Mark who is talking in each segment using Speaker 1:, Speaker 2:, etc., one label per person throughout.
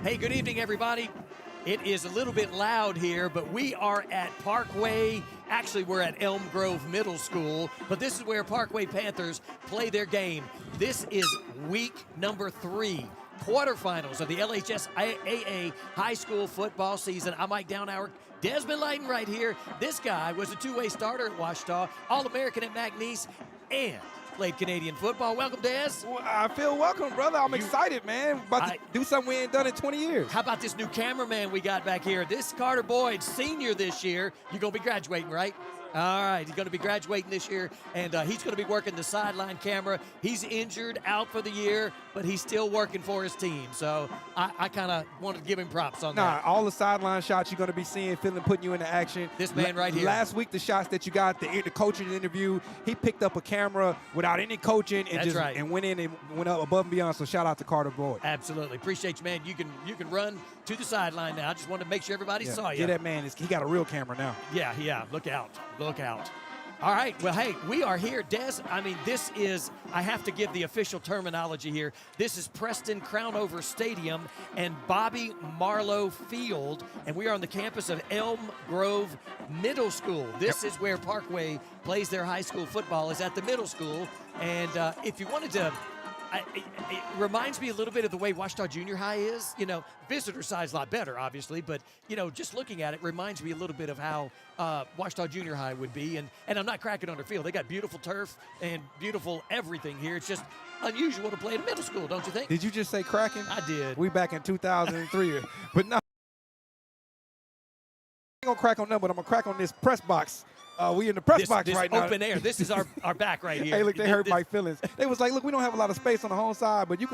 Speaker 1: Hey, good evening, everybody. It is a little bit loud here, but we are at Parkway. Actually, we're at Elm Grove Middle School, but this is where Parkway Panthers play their game. This is week number 3, quarterfinals of the LHSAA high school football season. I'm Mike Downhour. Desmond Lighton right here. This guy was a two-way starter at Ouachita, All-American at McNeese, and played Canadian football. Welcome, Des.
Speaker 2: Well, I feel welcome, brother. I'm excited, man. About to do something we ain't done in 20 years.
Speaker 1: How about this new cameraman we got back here? This Carter Boyd, senior this year. You're going to be graduating, right? All right, he's going to be graduating this year, and he's going to be working the sideline camera. He's injured, out for the year, but he's still working for his team. So I kind of wanted to give him props on that.
Speaker 2: All the sideline shots you're going to be seeing, feeling, putting you into action.
Speaker 1: This man right here.
Speaker 2: Last week, the shots that you got, the coaching interview, he picked up a camera without any coaching and and went in and went up above and beyond. So shout out to Carter Boyd.
Speaker 1: Absolutely, appreciate you, man. You can run to the sideline now. I just wanted to make sure everybody saw you.
Speaker 2: Yeah, that man he got a real camera now.
Speaker 1: Yeah. Look out. Look out. All right, well, hey, we are here. Des, I mean, this is, I have to give the official terminology here. This is Preston Crownover Stadium and Bobby Marlowe Field, and we are on the campus of Elm Grove Middle School. This is where Parkway plays their high school football, is at the middle school. And if you wanted to, it reminds me a little bit of the way Ouachita Junior High is. You know, visitor side's a lot better, obviously, but, you know, just looking at it reminds me a little bit of how Ouachita Junior High would be. And I'm not cracking on their field. They got beautiful turf and beautiful everything here. It's just unusual to play in middle school, don't you think?
Speaker 2: Did you just say cracking?
Speaker 1: I did.
Speaker 2: We back in 2003. But no, I ain't going to crack on them, but I'm going to crack on this press box. We in the press box right now.
Speaker 1: Open air. This is our back right here.
Speaker 2: Hey, look, they hurt my feelings. They was like, look, we don't have a lot of space on the home side, but you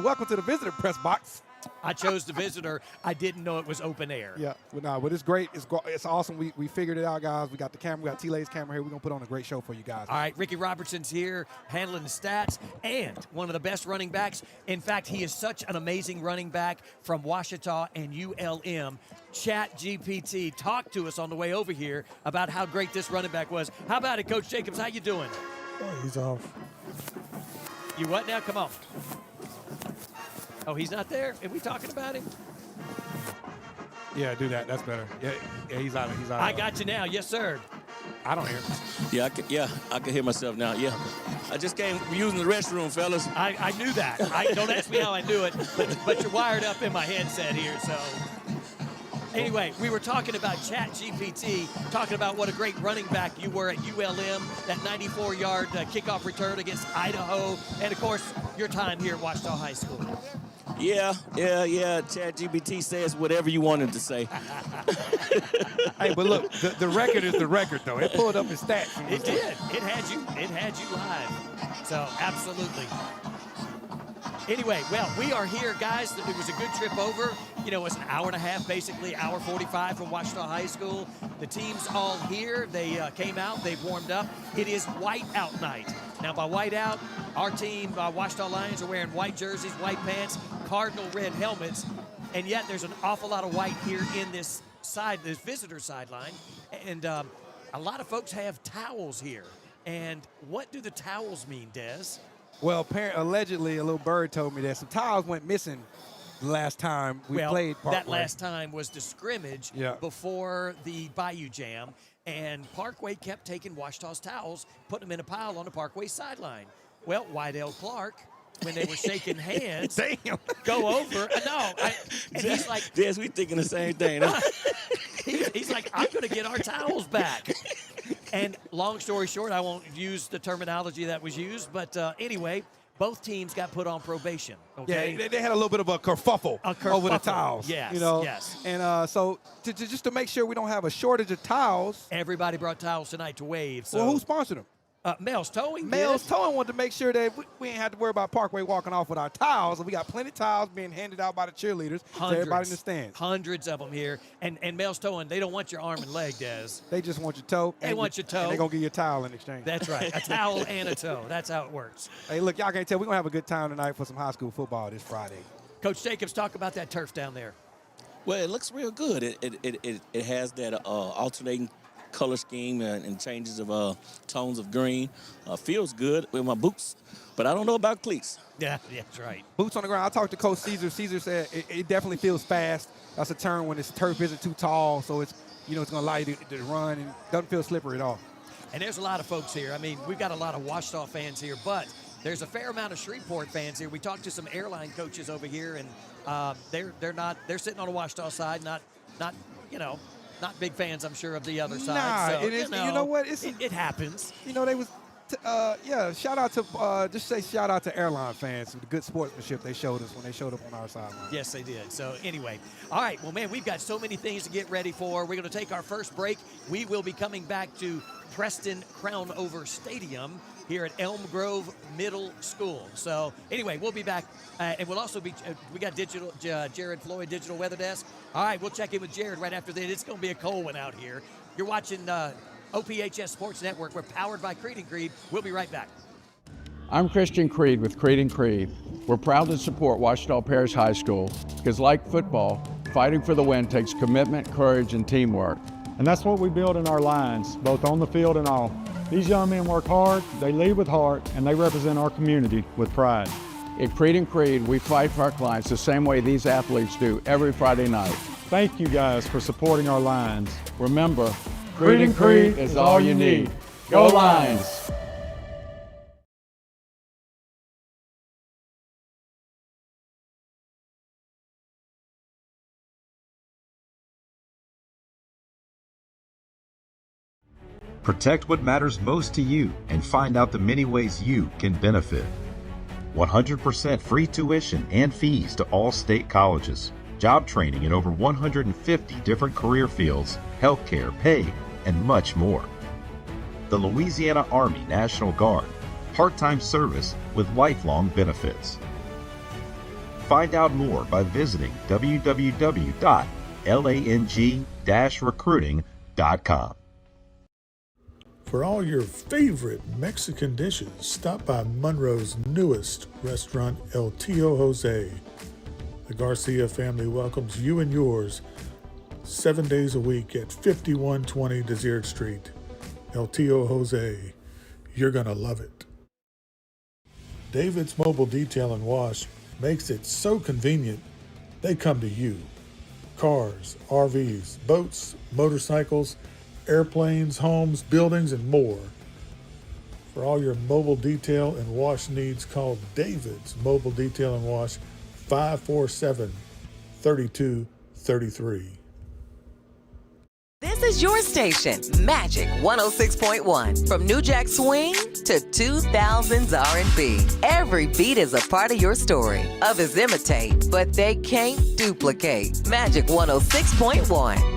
Speaker 2: welcome to the visitor press box.
Speaker 1: I chose the visitor. I didn't know it was open air.
Speaker 2: Yeah, but it's great. It's awesome. We figured it out, guys. We got the camera. We got T-Lay's camera here. We're going to put on a great show for you guys.
Speaker 1: All right, Ricky Robertson's here handling the stats and one of the best running backs. In fact, he is such an amazing running back from Ouachita and ULM. ChatGPT talked to us on the way over here about how great this running back was. How about it, Coach Jacobs? How you doing?
Speaker 3: Oh, he's off.
Speaker 1: You what now? Come on. Oh, he's not there? Are we talking about him?
Speaker 2: Yeah, do that. That's better. Yeah, he's out. He's out.
Speaker 1: I got you now. Yes, sir.
Speaker 2: I don't hear.
Speaker 4: Yeah, I can hear myself now. Yeah, I just came using the restroom, fellas.
Speaker 1: I knew that. Don't ask me how I knew it, but you're wired up in my headset here, so. Anyway, we were talking about ChatGPT, talking about what a great running back you were at ULM, that 94-yard kickoff return against Idaho, and, of course, your time here at Ouachita High School.
Speaker 4: Yeah. ChatGPT says whatever you wanted to say.
Speaker 2: Hey, but look, the record is the record, though. It pulled up his stats.
Speaker 1: It did. It had you live. So, absolutely. Anyway, well, we are here, guys. It was a good trip over. You know, it's an hour and a half, basically, hour 45 from Ouachita High School. The team's all here. They came out. They've warmed up. It is white-out night. Now, by white-out, our team, Ouachita Lions, are wearing white jerseys, white pants, cardinal red helmets, and yet there's an awful lot of white here in this visitor sideline. And a lot of folks have towels here. And what do the towels mean, Des?
Speaker 2: Well, allegedly, a little bird told me that some towels went missing the last time we played Parkway.
Speaker 1: That last time was the scrimmage before the Bayou Jam, and Parkway kept taking Ouachita's towels, putting them in a pile on the Parkway sideline. Well, Wydell Clark, when they were shaking hands, go over. And he's like,
Speaker 4: yes, we thinking the same thing. Huh?
Speaker 1: he's like, I'm going to get our towels back. And long story short, I won't use the terminology that was used, but anyway, both teams got put on probation. Okay?
Speaker 2: Yeah, they had a little bit of a kerfuffle over the towels.
Speaker 1: Yes,
Speaker 2: you know?
Speaker 1: yes.
Speaker 2: And so just to make sure we don't have a shortage of towels.
Speaker 1: Everybody brought towels tonight to wave. So.
Speaker 2: Well, who sponsored them?
Speaker 1: Mel's Towing.
Speaker 2: Mel's Towing wanted to make sure that we ain't have to worry about Parkway walking off with our towels. And we got plenty of towels being handed out by the cheerleaders to everybody in the stands.
Speaker 1: Hundreds of them here. And Mel's Towing, they don't want your arm and leg, Des.
Speaker 2: They just want your toe.
Speaker 1: They want your toe.
Speaker 2: And they're going to give you a towel in exchange.
Speaker 1: That's right. A towel and a toe. That's how it works.
Speaker 2: Hey, look, y'all can't tell. We're going to have a good time tonight for some high school football this Friday.
Speaker 1: Coach Jacobs, talk about that turf down there.
Speaker 4: Well, it looks real good. It has that alternating color scheme and changes of tones of green. Feels good with my boots, but I don't know about cleats.
Speaker 1: Yeah, that's right.
Speaker 2: Boots on the ground. I talked to Coach Caesar. Caesar said it definitely feels fast. That's a term when this turf isn't too tall, so it's it's going to allow you to run and doesn't feel slippery at all.
Speaker 1: And there's a lot of folks here. I mean, we've got a lot of Ouachita fans here, but there's a fair amount of Shreveport fans here. We talked to some airline coaches over here, and they're sitting on the Ouachita side, not big fans, I'm sure, of the other side. So,
Speaker 2: it is. You know what?
Speaker 1: It happens.
Speaker 2: They was. Shout out to airline fans for the good sportsmanship they showed us when they showed up on our sideline.
Speaker 1: Yes, they did. So anyway, all right. Well, man, we've got so many things to get ready for. We're going to take our first break. We will be coming back to Preston Crownover Stadium here at Elm Grove Middle School. So anyway, we'll be back, and we'll also be. We got Jared Floyd, Digital Weather Desk. All right, we'll check in with Jared right after this. It's going to be a cold one out here. You're watching OPHS Sports Network. We're powered by Creed & Creed. We'll be right back.
Speaker 3: I'm Christian Creed with Creed & Creed. We're proud to support Ouachita Parish High School because, like football, fighting for the win takes commitment, courage, and teamwork.
Speaker 5: And that's what we build in our lines, both on the field and off. These young men work hard, they lead with heart, and they represent our community with pride.
Speaker 3: At Creed & Creed, we fight for our clients the same way these athletes do every Friday night.
Speaker 5: Thank you guys for supporting our lines.
Speaker 3: Remember, Creed & Creed is all you need. Go Lions!
Speaker 6: Protect what matters most to you and find out the many ways you can benefit. 100% free tuition and fees to all state colleges. Job training in over 150 different career fields, healthcare, pay, and much more. The Louisiana Army National Guard, part-time service with lifelong benefits. Find out more by visiting www.lang-recruiting.com.
Speaker 7: For all your favorite Mexican dishes, stop by Monroe's newest restaurant, El Tío Jose. The Garcia family welcomes you and yours 7 days a week at 5120 Desert Street. El Tío Jose, you're gonna love it. David's Mobile Detail and Wash makes it so convenient, they come to you. Cars, RVs, boats, motorcycles, airplanes, homes, buildings, and more. For all your mobile detail and wash needs, call David's Mobile Detail and Wash 547-3233.
Speaker 8: This is your station, Magic 106.1. From New Jack Swing to 2000s R&B. Every beat is a part of your story. Others imitate, but they can't duplicate. Magic 106.1.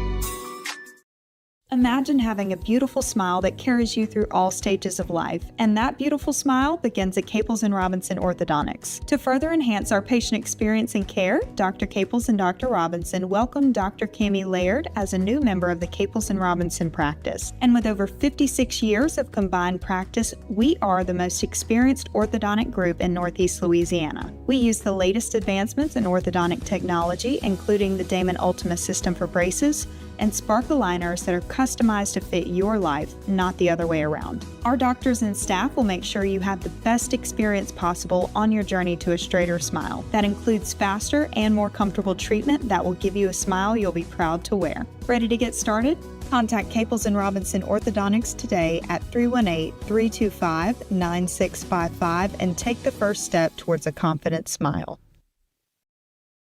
Speaker 9: Imagine having a beautiful smile that carries you through all stages of life, and that beautiful smile begins at Caples & Robinson Orthodontics. To further enhance our patient experience and care, Dr. Caples and Dr. Robinson welcomed Dr. Cammie Laird as a new member of the Caples & Robinson practice. And with over 56 years of combined practice, we are the most experienced orthodontic group in Northeast Louisiana. We use the latest advancements in orthodontic technology, including the Damon Ultima system for braces, and Spark aligners that are customized to fit your life, not the other way around. Our doctors and staff will make sure you have the best experience possible on your journey to a straighter smile. That includes faster and more comfortable treatment that will give you a smile you'll be proud to wear. Ready to get started? Contact Caples & Robinson Orthodontics today at 318-325-9655 and take the first step towards a confident smile.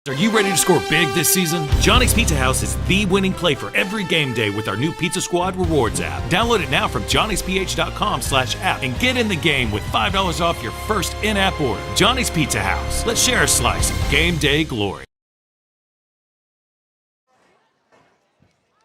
Speaker 10: Are you ready to score big this season? Johnny's Pizza House is the winning play for every game day with our new Pizza Squad Rewards app. Download it now from johnnysph.com/app and get in the game with $5 off your first in-app order. Johnny's Pizza House. Let's share a slice of game day glory.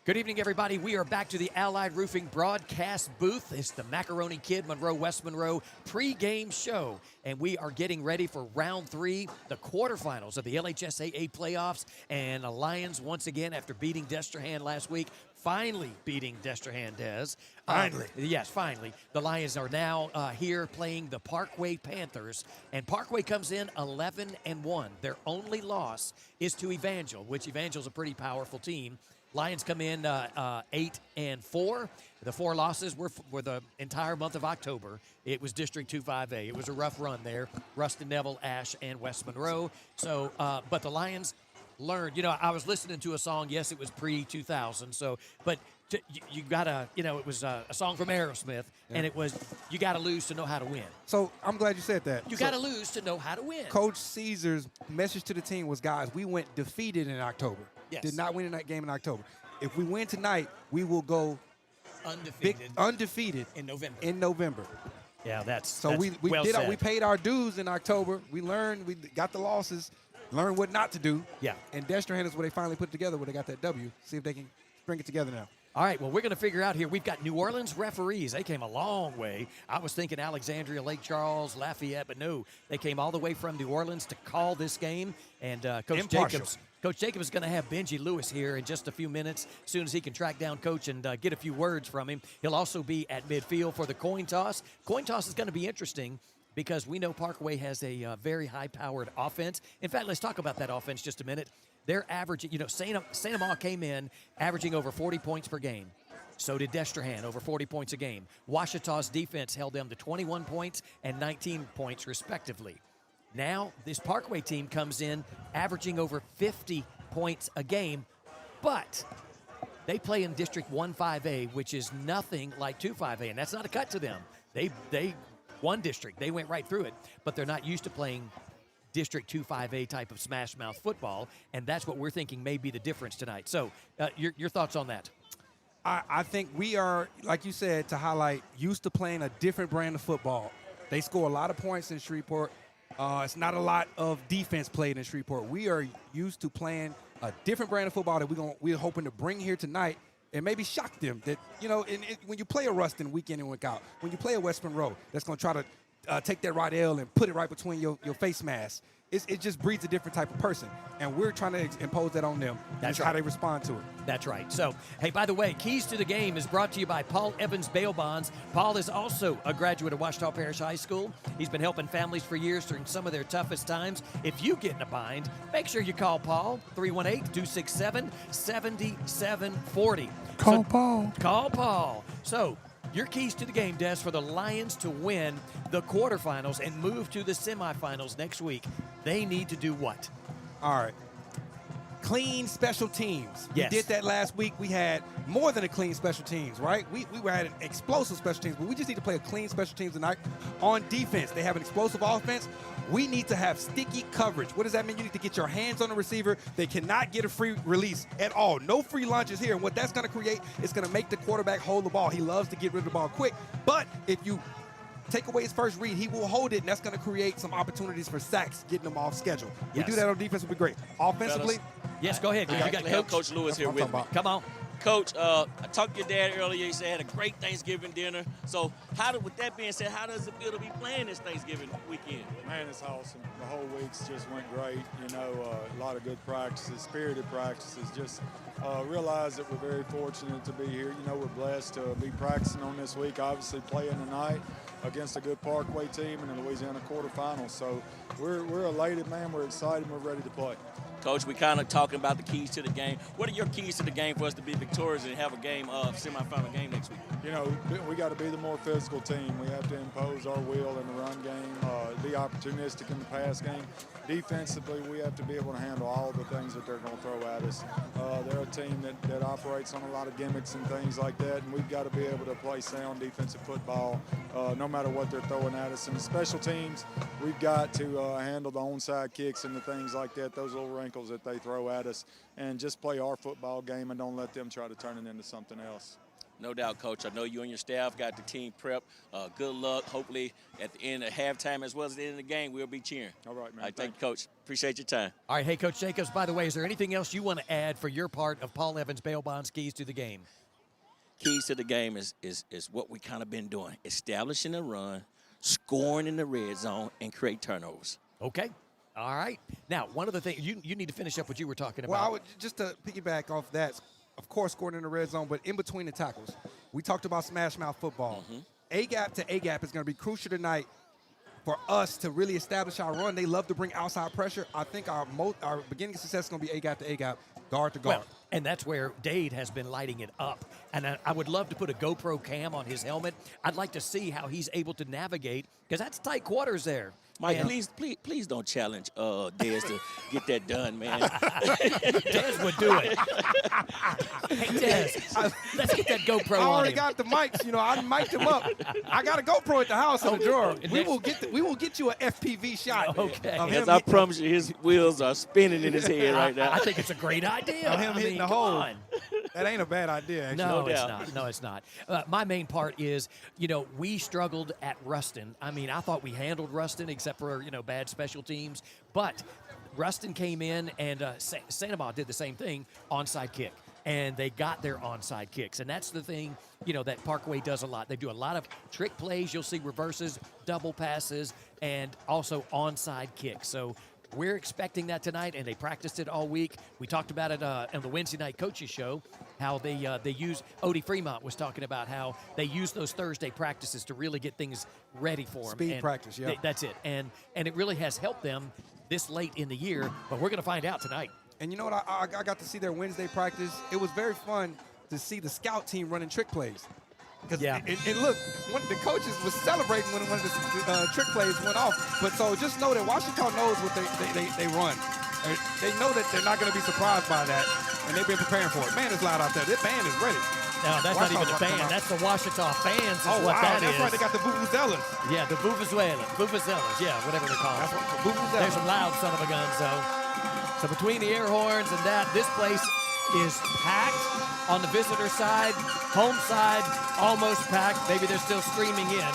Speaker 1: Good evening, everybody. We are back to the Allied Roofing broadcast booth. It's the Macaroni Kid Monroe West Monroe pregame show, and we are getting ready for round 3, the quarterfinals of the LHSAA playoffs. And the Lions, once again, after beating Destrehan last week, finally beating Destrehan, Des.
Speaker 2: Finally.
Speaker 1: Yes, finally. The Lions are now here playing the Parkway Panthers, and Parkway comes in 11-1. Their only loss is to Evangel, which Evangel's a pretty powerful team. Lions come in 8-4. The 4 losses were the entire month of October. It was District 2-5A. It was a rough run there. Ruston, Neville, Ashe, and West Monroe. So, but the Lions learned. I was listening to a song. Yes, it was pre-2000. So, but you gotta. It was a song from Aerosmith, and it was you gotta lose to know how to win.
Speaker 2: So I'm glad you said that.
Speaker 1: You gotta lose to know how to win.
Speaker 2: Coach Caesar's message to the team was, guys, we went defeated in October.
Speaker 1: Yes.
Speaker 2: Did not win in that game in October. If we win tonight, we will go undefeated
Speaker 1: in November. Yeah, that's
Speaker 2: we
Speaker 1: well
Speaker 2: did
Speaker 1: said.
Speaker 2: we paid our dues in October. We learned, we got the losses, learned what not to do.
Speaker 1: Yeah.
Speaker 2: And Destrehan is where they finally put it together, where they got that W. See if they can bring it together now.
Speaker 1: All right, well, we're going to figure out here. We've got New Orleans referees. They came a long way. I was thinking Alexandria, Lake Charles, Lafayette, but no, they came all the way from New Orleans to call this game. And Coach Jacobs is going to have Benji Lewis here in just a few minutes. As soon as he can track down Coach and get a few words from him, he'll also be at midfield for the coin toss. Coin toss is going to be interesting because we know Parkway has a very high-powered offense. In fact, let's talk about that offense just a minute. They're averaging, St. Amant came in averaging over 40 points per game. So did Destrehan, over 40 points a game. Ouachita's defense held them to 21 points and 19 points, respectively. Now, this Parkway team comes in averaging over 50 points a game, but they play in District 1-5A, which is nothing like 2-5A, and that's not a cut to them. They won district. They went right through it, but they're not used to playing District 2-5A type of smash mouth football, and that's what we're thinking may be the difference tonight. So your thoughts on that?
Speaker 2: I think we are, like you said, to highlight, used to playing a different brand of football. They score a lot of points in Shreveport. It's not a lot of defense played in Shreveport. We are used to playing a different brand of football that we're hoping to bring here tonight and maybe shock them. That when you play a Ruston week in and week out, when you play a West Monroe that's going to try to take that right L and put it right between your face mask. It just breeds a different type of person, and we're trying to impose that on them. That's right. How they respond to it.
Speaker 1: That's right. So, hey, by the way, Keys to the Game is brought to you by Paul Evans Bail Bonds. Paul is also a graduate of Ouachita Parish High School. He's been helping families for years during some of their toughest times. If you get in a bind, make sure you call Paul, 318-267-7740.
Speaker 7: Call Paul.
Speaker 1: Call Paul. So, your keys to the game, Des, for the Lions to win the quarterfinals and move to the semifinals next week, they need to do what?
Speaker 2: All right. Clean special teams.
Speaker 1: Yes.
Speaker 2: We did that last week. We had more than a clean special teams, right? We had an explosive special teams, but we just need to play a clean special teams tonight. On defense, they have an explosive offense. We need to have sticky coverage. What does that mean? You need to get your hands on the receiver. They cannot get a free release at all. No free lunges here. And what that's going to create is going to make the quarterback hold the ball. He loves to get rid of the ball quick. But if you take away his first read, he will hold it, and that's going to create some opportunities for sacks, getting them off schedule.
Speaker 1: Yes.
Speaker 2: We do that on defense, would be great. Offensively.
Speaker 1: Yes, go ahead.
Speaker 4: You got Coach Lewis here with me.
Speaker 1: Come on.
Speaker 4: Coach, I talked to your dad earlier. He said had a great Thanksgiving dinner. So with that being said, how does it feel to be playing this Thanksgiving weekend?
Speaker 11: Man, it's awesome. The whole week's just went great. A lot of good practices, spirited practices. Just realize that we're very fortunate to be here. We're blessed to be practicing on this week, obviously playing tonight against a good Parkway team in the Louisiana quarterfinals. So we're elated, man. We're excited. We're ready to play.
Speaker 4: Coach, we kind of talking about the keys to the game. What are your keys to the game for us to be victorious and have a game, semifinal game next week?
Speaker 11: We got to be the more physical team. We have to impose our will in the run game, be opportunistic in the pass game. Defensively, we have to be able to handle all the things that they're going to throw at us. They're a team that operates on a lot of gimmicks and things like that, and we've got to be able to play sound defensive football no matter what they're throwing at us. And the special teams, we've got to handle the onside kicks and the things like that, those little wrinkles that they throw at us, and just play our football game and don't let them try to turn it into something else.
Speaker 4: No doubt, Coach. I know you and your staff got the team prep. Good luck. Hopefully, at the end of halftime as well as the end of the game, we'll be cheering.
Speaker 11: All right, man.
Speaker 4: All right, thank you, Coach. Appreciate your time.
Speaker 1: All right, hey, Coach Jacobs, by the way, is there anything else you want to add for your part of Paul Evans Bail Bonds' keys to the game?
Speaker 4: Keys to the game is what we kind of been doing. Establishing a run, scoring in the red zone, and create turnovers.
Speaker 1: Okay. All right. Now, one of the things, you need to finish up what you were talking about.
Speaker 2: Well, I would, just to piggyback off that, of course, scoring in the red zone, but in between the tackles. We talked about smash mouth football. A-gap to A-gap is going to be crucial tonight for us to really establish our run, they love to bring outside pressure. I think our beginning success is going to be A-gap to A-gap, guard to guard.
Speaker 1: Well, and that's where Dade has been lighting it up. And I would love to put a GoPro cam on his helmet. I'd like to see how he's able to navigate, because that's tight quarters there.
Speaker 4: Mike, please don't challenge Dez to get that done, man.
Speaker 1: Dez would do it. Hey, Dez, let's get that GoPro on him.
Speaker 2: I already got the mics. I mic'd him up. I got a GoPro at the house in the drawer. We will get you an FPV shot.
Speaker 1: Okay.
Speaker 4: As I promise you, his wheels are spinning in his head right now.
Speaker 1: I think it's a great idea.
Speaker 2: Of him hitting the hole. That ain't a bad idea, actually.
Speaker 1: No, it's not. No, it's not. My main part is, we struggled at Ruston. I mean, I thought we handled Ruston, except for, bad special teams. But Ruston came in, and Santa Maria did the same thing, onside kick. And they got their onside kicks. And that's the thing, that Parkway does a lot. They do a lot of trick plays. You'll see reverses, double passes, and also onside kicks. So we're expecting that tonight, and they practiced it all week. We talked about it on the Wednesday night coaches show, how they use. Odie Fremont was talking about how they use those Thursday practices to really get things ready for them.
Speaker 2: Speed practice, yeah.
Speaker 1: That's it. And it really has helped them this late in the year, but we're going to find out tonight.
Speaker 2: And you know what? I got to see their Wednesday practice. It was very fun to see the scout team running trick plays.
Speaker 1: Yeah.
Speaker 2: And look, one of the coaches was celebrating when one of the trick plays went off. But so just know that Washington knows what they run. They know that they're not going to be surprised by that, and they've been preparing for it. Man, it's loud out there. This band is ready.
Speaker 1: No, that's not even the band. That's the Ouachita fans is what that is.
Speaker 2: That's right. They got the vuvuzelas.
Speaker 1: Yeah, the vuvuzelas. Yeah, whatever they're called. There's some loud son of a gun, So between the air horns and that, this place is packed on the visitor side. Home side, almost packed. Maybe they're still streaming in.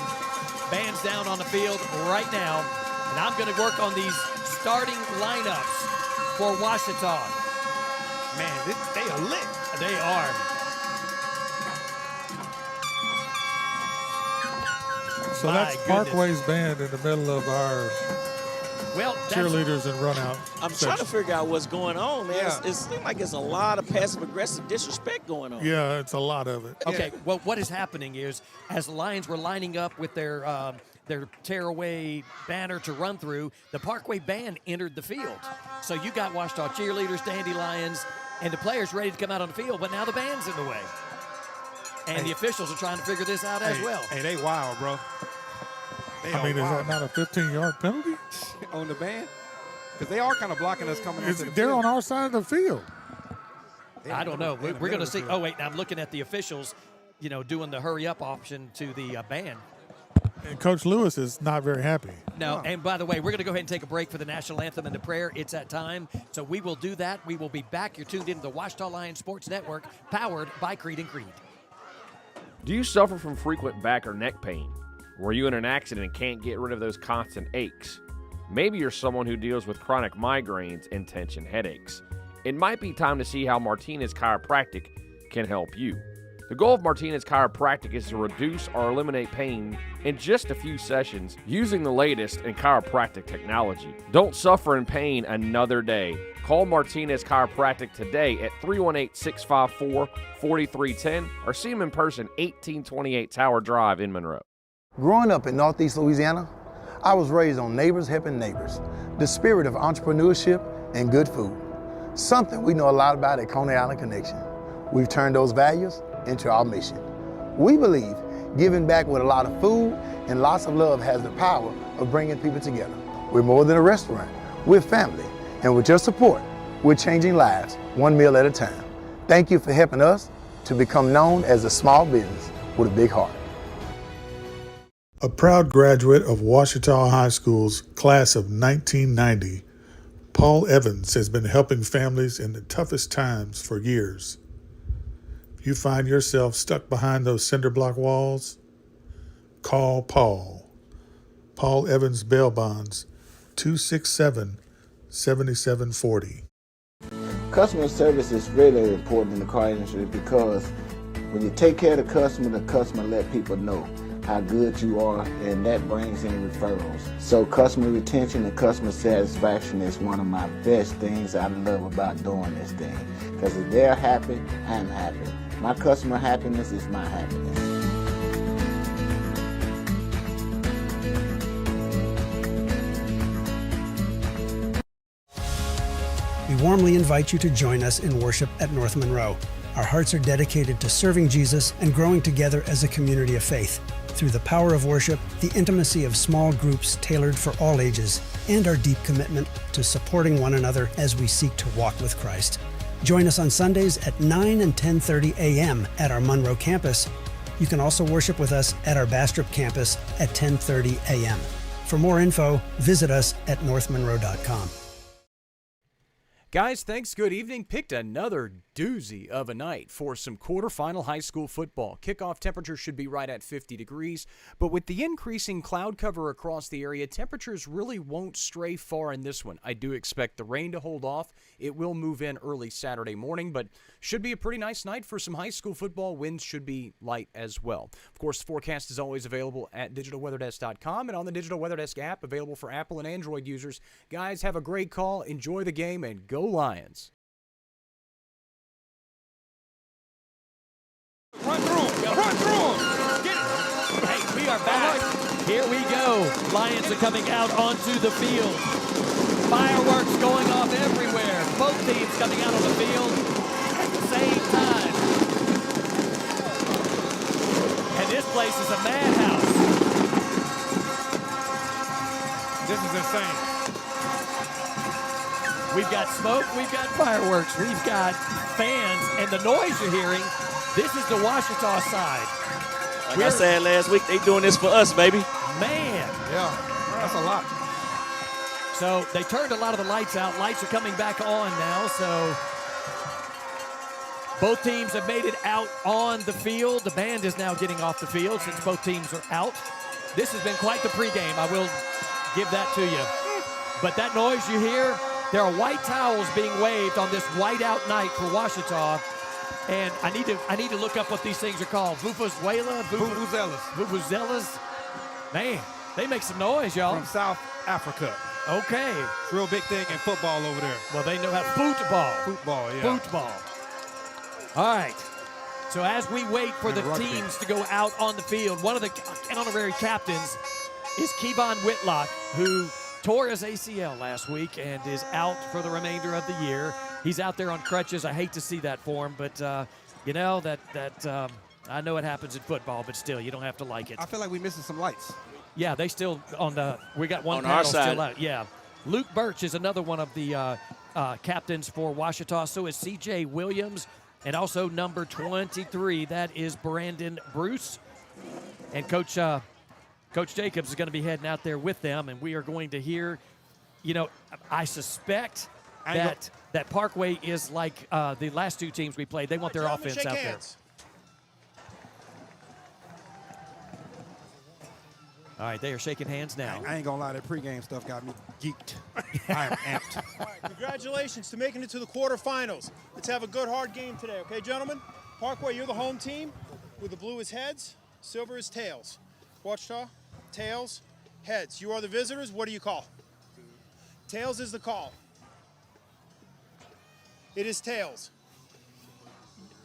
Speaker 1: Band's down on the field right now. And I'm going to work on these starting lineups for Ouachita.
Speaker 2: Man, they are lit.
Speaker 1: They are.
Speaker 7: So that's Parkway's band in the middle of our cheerleaders and run out.
Speaker 4: I'm trying to figure out what's going on, man. Yeah. It seems like it's a lot of passive-aggressive disrespect going on.
Speaker 7: Yeah, it's a lot of it.
Speaker 1: Okay, well, what is happening is as the Lions were lining up with their tearaway banner to run through, the Parkway band entered the field. So you got Ouachita cheerleaders, Dandelions, and the players ready to come out on the field, but now the band's in the way. And the officials are trying to figure this out as well.
Speaker 2: Hey, they wild, bro.
Speaker 7: Is that not a 15-yard penalty?
Speaker 2: On the band? Because they are kind of blocking us coming into the field.
Speaker 7: They're on our side of the field.
Speaker 1: I don't know. We're going to see. Oh, wait, I'm looking at the officials, doing the hurry-up option to the band.
Speaker 7: And Coach Lewis is not very happy.
Speaker 1: No, and by the way, we're going to go ahead and take a break for the national anthem and the prayer. It's that time, so we will do that. We will be back. You're tuned into the Ouachita Lions Sports Network, powered by Creed and Creed.
Speaker 12: Do you suffer from frequent back or neck pain? Were you in an accident and can't get rid of those constant aches? Maybe you're someone who deals with chronic migraines and tension headaches. It might be time to see how Martinez Chiropractic can help you. The goal of Martinez Chiropractic is to reduce or eliminate pain in just a few sessions using the latest in chiropractic technology. Don't suffer in pain another day. Call Martinez Chiropractic today at 318-654-4310 or see them in person, 1828 Tower Drive in Monroe.
Speaker 13: Growing up in Northeast Louisiana, I was raised on neighbors helping neighbors, the spirit of entrepreneurship and good food, something we know a lot about at Coney Island Connection. We've turned those values into our mission. We believe giving back with a lot of food and lots of love has the power of bringing people together. We're more than a restaurant, we're family, and with your support, we're changing lives one meal at a time. Thank you for helping us to become known as a small business with a big heart.
Speaker 7: A proud graduate of Ouachita High School's class of 1990, Paul Evans has been helping families in the toughest times for years. If you find yourself stuck behind those cinder block walls, call Paul. Paul Evans Bail Bonds, 267-7740.
Speaker 14: Customer service is really important in the car industry because when you take care of the customer let people know how good you are, and that brings in referrals. So customer retention and customer satisfaction is one of my best things I love about doing this thing. Because if they're happy, I'm happy. My customer happiness is my happiness.
Speaker 15: we warmly invite you to join us in worship at North Monroe. Our hearts are dedicated to serving Jesus and growing together as a community of faith. Through the power of worship, the intimacy of small groups tailored for all ages, and our deep commitment to supporting one another as we seek to walk with Christ. Join us on Sundays at 9 and 10:30 a.m. at our Monroe campus. You can also worship with us at our Bastrop campus at 10:30 a.m. For more info, visit us at northmonroe.com.
Speaker 16: Guys, thanks. Good evening. Picked another doozy of a night for some quarterfinal high school football. Kickoff temperature should be right at 50 degrees, but with the increasing cloud cover across the area, temperatures really won't stray far in this one. I do expect the rain to hold off. It will move in early Saturday morning, but should be a pretty nice night for some high school football. Winds should be light as well. Of course, the forecast is always available at digitalweatherdesk.com and on the Digital Weather Desk app, available for Apple and Android users. Guys, have a great call. Enjoy the game, and go Lions.
Speaker 1: Run through him. Run through him. Get it. Hey, we are back. Here we go. Lions are coming out onto the field. Fireworks going off everywhere. Both teams coming out on the field at the same time. And this place is a madhouse.
Speaker 2: This is insane.
Speaker 1: We've got smoke, we've got fireworks, we've got fans, and the noise you're hearing, this is the Ouachita side.
Speaker 4: Like I said last week, they doing this for us, baby.
Speaker 1: Man.
Speaker 2: Yeah, that's a lot.
Speaker 1: So they turned a lot of the lights out. Lights are coming back on now, so both teams have made it out on the field. The band is now getting off the field since both teams are out. This has been quite the pregame, I will give that to you. But that noise you hear, there are white towels being waved on this whiteout night for Ouachita, and I need to look up what these things are called. Vuvuzelas. Vuvuzelas. Man, they make some noise, y'all.
Speaker 2: From South Africa.
Speaker 1: Okay.
Speaker 2: It's a real big thing in football over there.
Speaker 1: Well, they know how football.
Speaker 2: Football, yeah.
Speaker 1: Football. All right. So as we wait for the teams to go out on the field, one of the honorary captains is Kevon Whitlock, who tore his ACL last week and is out for the remainder of the year. He's out there on crutches. I hate to see that for him, but you know that I know it happens in football, but still, you don't have to like it.
Speaker 2: I feel like we're missing some lights.
Speaker 1: Yeah, they still on the. We got one
Speaker 4: on
Speaker 1: panel
Speaker 4: our side.
Speaker 1: still out. Yeah, Luke Birch is another one of the captains for Ouachita. So is C.J. Williams, and also number 23. That is Brandon Bruce, and Coach Jacobs is going to be heading out there with them, and we are going to hear, you know, I suspect that Parkway is like the last two teams we played. They want their offense out there. All right, they are shaking hands now.
Speaker 2: I ain't going to lie, that pregame stuff got me geeked. I am amped.
Speaker 17: All right, congratulations to making it to the quarterfinals. Let's have a good, hard game today, okay, gentlemen? Parkway, you're the home team with the blue is heads, silver is tails. Ouachita, tails, heads. You are the visitors. What do you call? Tails is the call. It is tails.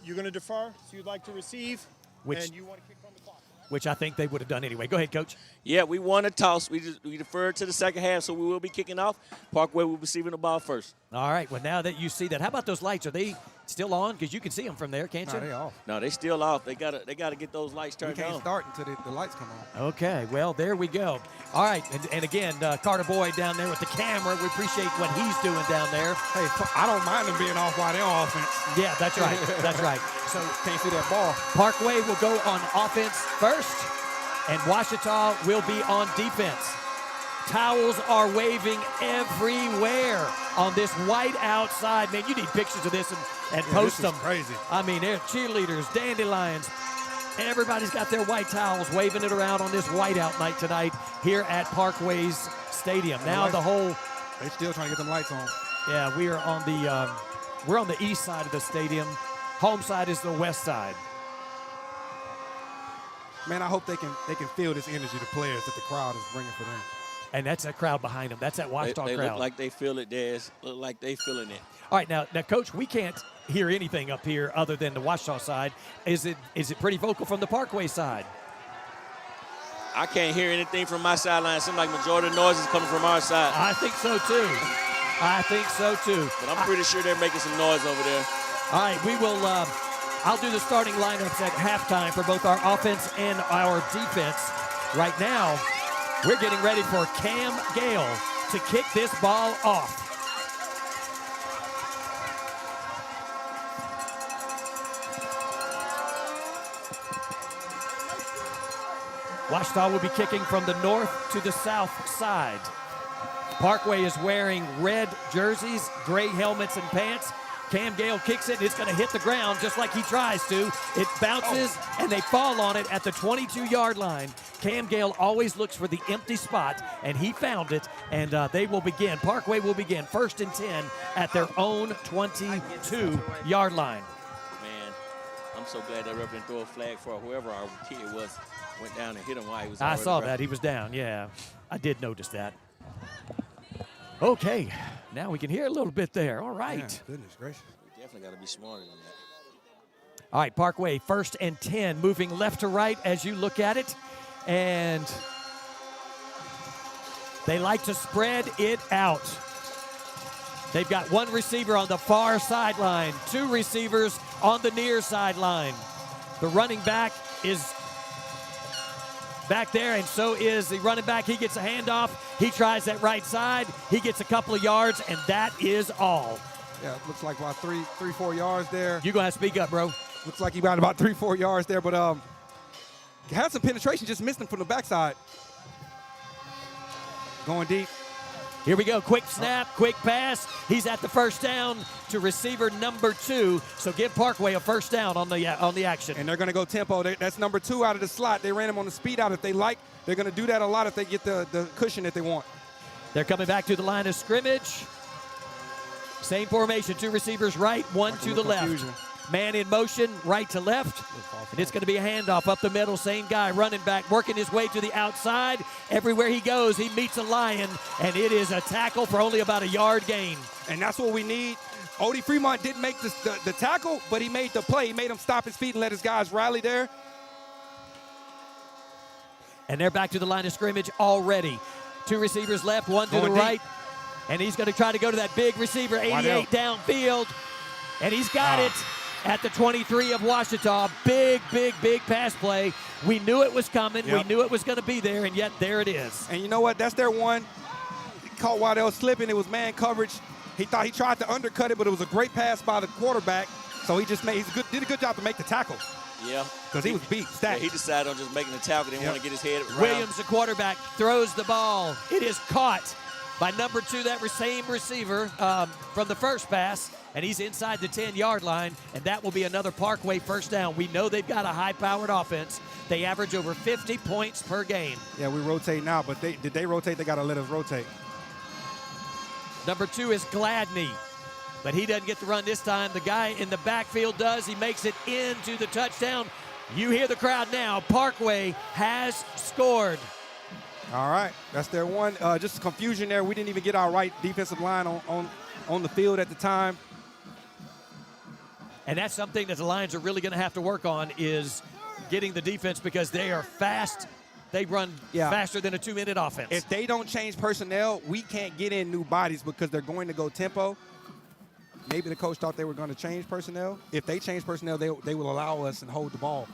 Speaker 17: You're going to defer, so you'd like to receive, and you want to kick from the clock.
Speaker 1: Which I think they would have done anyway. Go ahead, Coach.
Speaker 4: Yeah, we won a toss. We deferred to the second half, so we will be kicking off. Parkway will be receiving the ball first.
Speaker 1: All right, well, now that you see that, how about those lights? Are they still on? Because you can see them from there, can't you?
Speaker 2: No, they off.
Speaker 4: No, they still off. They gotta get those lights turned on.
Speaker 2: We can't start until the lights come on.
Speaker 1: Okay, well, there we go. All right, and again, Carter Boyd down there with the camera. We appreciate what he's doing down there.
Speaker 2: Hey, I don't mind them being off while they're on offense.
Speaker 1: Yeah, that's right. That's right.
Speaker 2: So can't see that ball.
Speaker 1: Parkway will go on offense first, and Ouachita will be on defense. Towels are waving everywhere on this white outside. Man, you need pictures of this and post them.
Speaker 2: Crazy.
Speaker 1: I mean, they're cheerleaders, dandelions. Everybody's got their white towels waving it around on this whiteout night tonight here at Parkway's Stadium. Now the whole.
Speaker 2: They still trying to get them lights on.
Speaker 1: Yeah, we are on the east side of the stadium. Home side is the west side.
Speaker 2: Man, I hope they can feel this energy the players that the crowd is bringing for them.
Speaker 1: And that's that crowd behind them. That's that Ouachita crowd.
Speaker 4: They look like they feel it, Dez. Look like they feeling it.
Speaker 1: All right, now, Coach, we can't hear anything up here other than the Ouachita side. Is it pretty vocal from the Parkway side?
Speaker 4: I can't hear anything from my sideline. It seems like majority of the noise is coming from our side.
Speaker 1: I think so, too. I think so, too.
Speaker 4: But I'm pretty sure they're making some noise over there.
Speaker 1: All right, we will I'll do the starting lineups at halftime for both our offense and our defense. Right now, we're getting ready for Cam Gale to kick this ball off. Ouachita will be kicking from the north to the south side. Parkway is wearing red jerseys, gray helmets and pants. Cam Gale kicks it, and it's going to hit the ground just like he tries to. It bounces, and they fall on it at the 22-yard line. Cam Gale always looks for the empty spot, and he found it, and they will begin. Parkway will begin 1st and 10 at their own 22-yard line.
Speaker 4: Man, I'm so glad that referee didn't throw a flag for whoever our kid was. Went down and hit him while he was
Speaker 1: I saw that. He was down, yeah. I did notice that. Okay, now we can hear a little bit there. All right.
Speaker 2: Yeah, goodness gracious.
Speaker 4: We definitely got to be smarter than that.
Speaker 1: All right, Parkway, 1st and 10, moving left to right as you look at it. And they like to spread it out. They've got one receiver on the far sideline, 2 receivers on the near sideline. The running back is back there, and so is the running back. He gets a handoff. He tries that right side. He gets a couple of yards, and that is all.
Speaker 2: Yeah, it looks like about 4 yards there.
Speaker 1: You're going to have to speak up, bro.
Speaker 2: Looks like he got about 3-4 yards there, but had some penetration, just missed him from the backside. Going deep.
Speaker 1: Here we go. Quick snap, quick pass. He's at the first down to receiver number 2. So give Parkway a first down on the action.
Speaker 2: And they're going to go tempo. That's number 2 out of the slot. They ran him on the speed out. If they like, they're going to do that a lot if they get the cushion that they want.
Speaker 1: They're coming back to the line of scrimmage. Same formation. 2 receivers right, 1 to the left. Man in motion, right to left. And it's going to be a handoff up the middle. Same guy running back, working his way to the outside. Everywhere he goes, he meets a Lion, and it is a tackle for only about a yard gain.
Speaker 2: And that's what we need. Odie Fremont didn't make the tackle, but he made the play. He made him stop his feet and let his guys rally there.
Speaker 1: And they're back to the line of scrimmage already. 2 receivers left, 1 to the right. And he's going to try to go to that big receiver, 88 downfield. And he's got it at the 23 of Ouachita. Big, big, big pass play. We knew it was coming.
Speaker 2: Yep.
Speaker 1: We knew it was going to be there, and yet there it is.
Speaker 2: And you know what? That's their one. He caught Waddell slipping. It was man coverage. He thought he tried to undercut it, but it was a great pass by the quarterback. So he just did a good job to make the tackle.
Speaker 4: Yeah.
Speaker 2: Because he was beat, stacked.
Speaker 4: Yeah, he decided on just making the tackle. Didn't want to get his head around.
Speaker 1: Williams, the quarterback, throws the ball. It is caught by number 2, that same receiver from the first pass, and he's inside the 10-yard line, and that will be another Parkway first down. We know they've got a high-powered offense. They average over 50 points per game.
Speaker 2: Yeah, we rotate now, but did they rotate? They got to let us rotate.
Speaker 1: Number 2 is Gladney, but he doesn't get the run this time. The guy in the backfield does. He makes it into the touchdown. You hear the crowd now. Parkway has scored.
Speaker 2: All right, that's their one. Just confusion there. We didn't even get our right defensive line on the field at the time.
Speaker 1: And that's something that the Lions are really going to have to work on, is getting the defense, because they are fast. They run faster than a 2-minute offense.
Speaker 2: If they don't change personnel, we can't get in new bodies because they're going to go tempo. Maybe the coach thought they were going to change personnel. If they change personnel, they will allow us and hold the ball.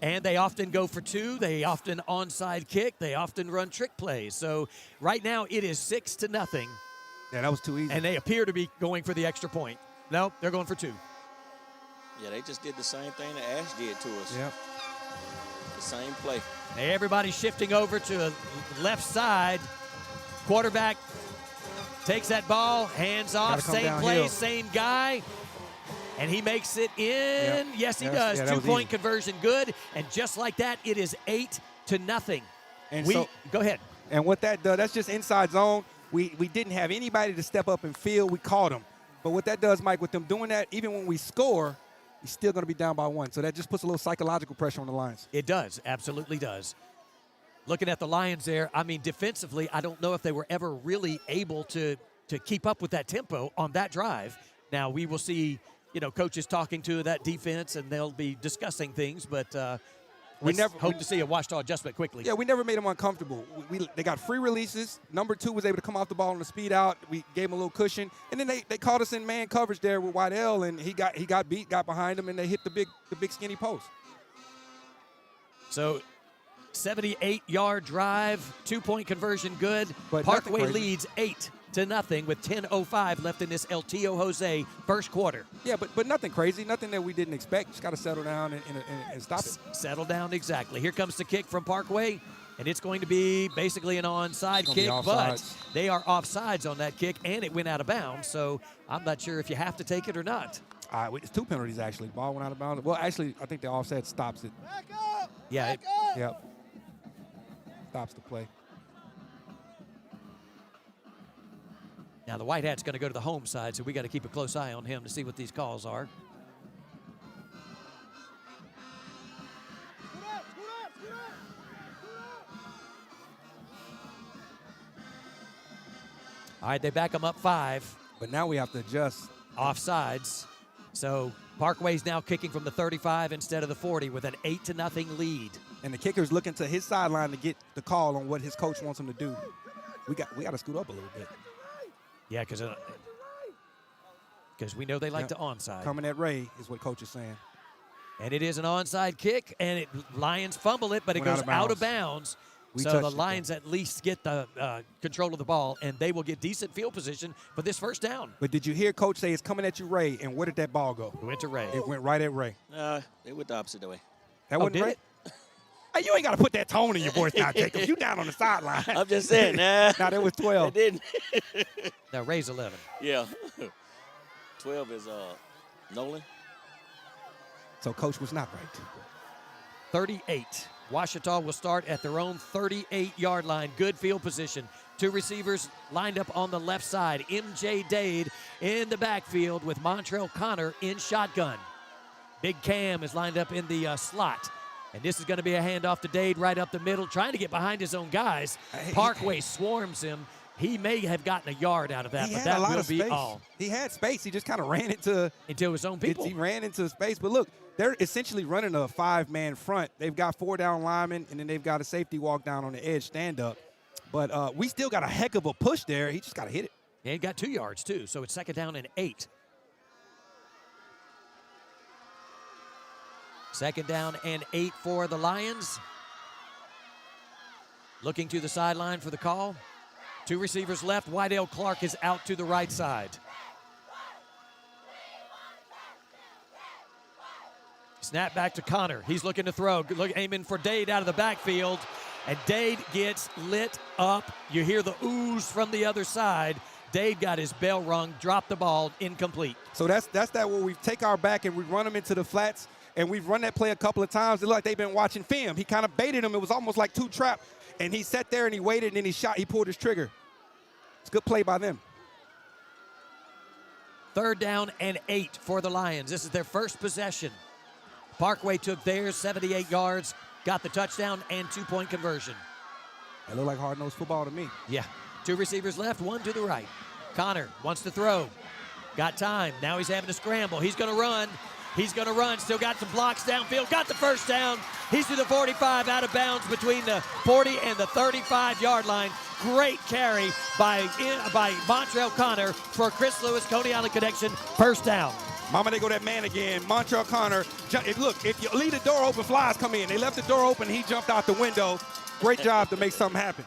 Speaker 1: And they often go for 2. They often onside kick. They often run trick plays. So right now it is 6-0.
Speaker 2: Yeah, that was too easy.
Speaker 1: And they appear to be going for the extra point. No, they're going for 2.
Speaker 4: Yeah, they just did the same thing that Ash did to us.
Speaker 2: Yep.
Speaker 4: The same play.
Speaker 1: Everybody's shifting over to the left side. Quarterback takes that ball, hands off, same play, same guy. And he makes it in. Yep. Yes, he does. 2-point conversion, good. And just like that, it is 8-0.
Speaker 2: And
Speaker 1: go ahead.
Speaker 2: And what that does, that's just inside zone. We didn't have anybody to step up and field. We caught them. But what that does, Mike, with them doing that, even when we score, we're still going to be down by 1. So that just puts a little psychological pressure on the Lions.
Speaker 1: It does. Absolutely does. Looking at the Lions there, I mean, defensively, I don't know if they were ever really able to keep up with that tempo on that drive. Now, we will see, coaches talking to that defense, and they'll be discussing things. But Let's hope to see a Ouachita adjustment quickly.
Speaker 2: Yeah, we never made them uncomfortable. They got free releases. Number 2 was able to come off the ball on the speed out. We gave him a little cushion. And then they caught us in man coverage there with Waddell, and he got beat, got behind him, and they hit the big skinny post.
Speaker 1: So 78-yard drive, 2-point conversion good.
Speaker 2: But
Speaker 1: Parkway leads 8-0 with 10:05 left in this LTO Jose first quarter.
Speaker 2: Yeah, but nothing crazy, nothing that we didn't expect. Just got to settle down and stop it.
Speaker 1: Settle down, exactly. Here comes the kick from Parkway, and it's going to be basically an onside kick, but they are offsides on that kick, and it went out of bounds, so I'm not sure if you have to take it or not.
Speaker 2: It's 2 penalties, actually. Ball went out of bounds. Well, actually, I think the offset stops it.
Speaker 1: Yeah.
Speaker 2: Yep. Stops the play.
Speaker 1: Now, the White Hat's going to go to the home side, so we got to keep a close eye on him to see what these calls are. All right, they back them up 5.
Speaker 2: But now we have to adjust.
Speaker 1: Offsides. So Parkway's now kicking from the 35 instead of the 40 with an 8-0 lead.
Speaker 2: And the kicker's looking to his sideline to get the call on what his coach wants him to do. We got to scoot up a little bit.
Speaker 1: Yeah, because we know they like to onside.
Speaker 2: Coming at Ray is what coach is saying.
Speaker 1: And it is an onside kick, and Lions fumble it, but it goes out of bounds. So the Lions at least get the control of the ball, and they will get decent field position for this first down.
Speaker 2: But did you hear coach say it's coming at you, Ray, and where did that ball go?
Speaker 1: It went to Ray.
Speaker 2: It went right at Ray.
Speaker 4: It went the opposite way.
Speaker 2: That wasn't Ray? Hey, you ain't got to put that tone in your voice now, Jacob. You down on the sideline.
Speaker 4: I'm just saying. Nah,
Speaker 2: that was 12.
Speaker 4: It didn't.
Speaker 1: Now, Ray's 11.
Speaker 4: Yeah. 12 is Nolan.
Speaker 2: So coach was not right.
Speaker 1: 38. Ouachita will start at their own 38-yard line. Good field position. 2 receivers lined up on the left side. M.J. Dade in the backfield with Montrell Connor in shotgun. Big Cam is lined up in the slot. And this is going to be a handoff to Dade right up the middle, trying to get behind his own guys. Parkway swarms him. He may have gotten a yard out of that, but that will be all.
Speaker 2: He had space. He just kind of ran into
Speaker 1: his own people.
Speaker 2: He ran into space. But look, they're essentially running a 5-man front. They've got 4 down linemen, and then they've got a safety walk down on the edge, stand up. But we still got a heck of a push there. He just got to hit it.
Speaker 1: Yeah, he got 2 yards, too, so it's 2nd down and 8. 2nd down and 8 for the Lions. Looking to the sideline for the call. 2 receivers left. Wydell Clark is out to the right side. Snap back to Connor. He's looking to throw. Aiming for Dade out of the backfield. And Dade gets lit up. You hear the ooze from the other side. Dade got his bell rung, dropped the ball, incomplete.
Speaker 2: So that's that where we take our back and we run them into the flats. And we've run that play a couple of times. It looked like they've been watching film. He kind of baited him. It was almost like 2 trap. And he sat there and he waited and then he shot. He pulled his trigger. It's a good play by them.
Speaker 1: 3rd down and 8 for the Lions. This is their first possession. Parkway took theirs, 78 yards, got the touchdown and 2-point conversion.
Speaker 2: It looked like hard-nosed football to me.
Speaker 1: Yeah. 2 receivers left, 1 to the right. Connor wants to throw. Got time. Now he's having to scramble. He's going to run. He's going to run. Still got some blocks downfield. Got the first down. He's to the 45, out of bounds between the 40 and the 35-yard line. Great carry by Montrell Connor for Chris Lewis, Coney Island Connection. First down.
Speaker 2: Mama, they go that man again. Montrell Connor. Look, if you leave the door open, flies come in. They left the door open. He jumped out the window. Great job to make something happen.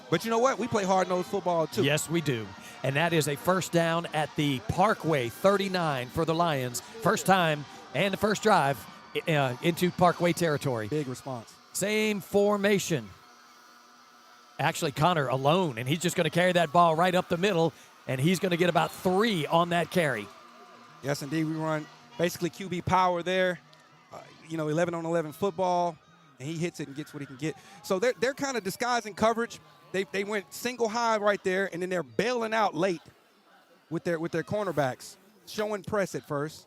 Speaker 2: But you know what? We play hard-nosed football, too.
Speaker 1: Yes, we do. And that is a first down at the Parkway 39 for the Lions. First time and the first drive into Parkway territory.
Speaker 2: Big response.
Speaker 1: Same formation. Actually, Connor alone, and he's just going to carry that ball right up the middle, and he's going to get about 3 on that carry.
Speaker 2: Yes, indeed. We run basically QB power there. 11-on-11 football, and he hits it and gets what he can get. So they're kind of disguising coverage. They went single high right there, and then they're bailing out late with their cornerbacks, showing press at first.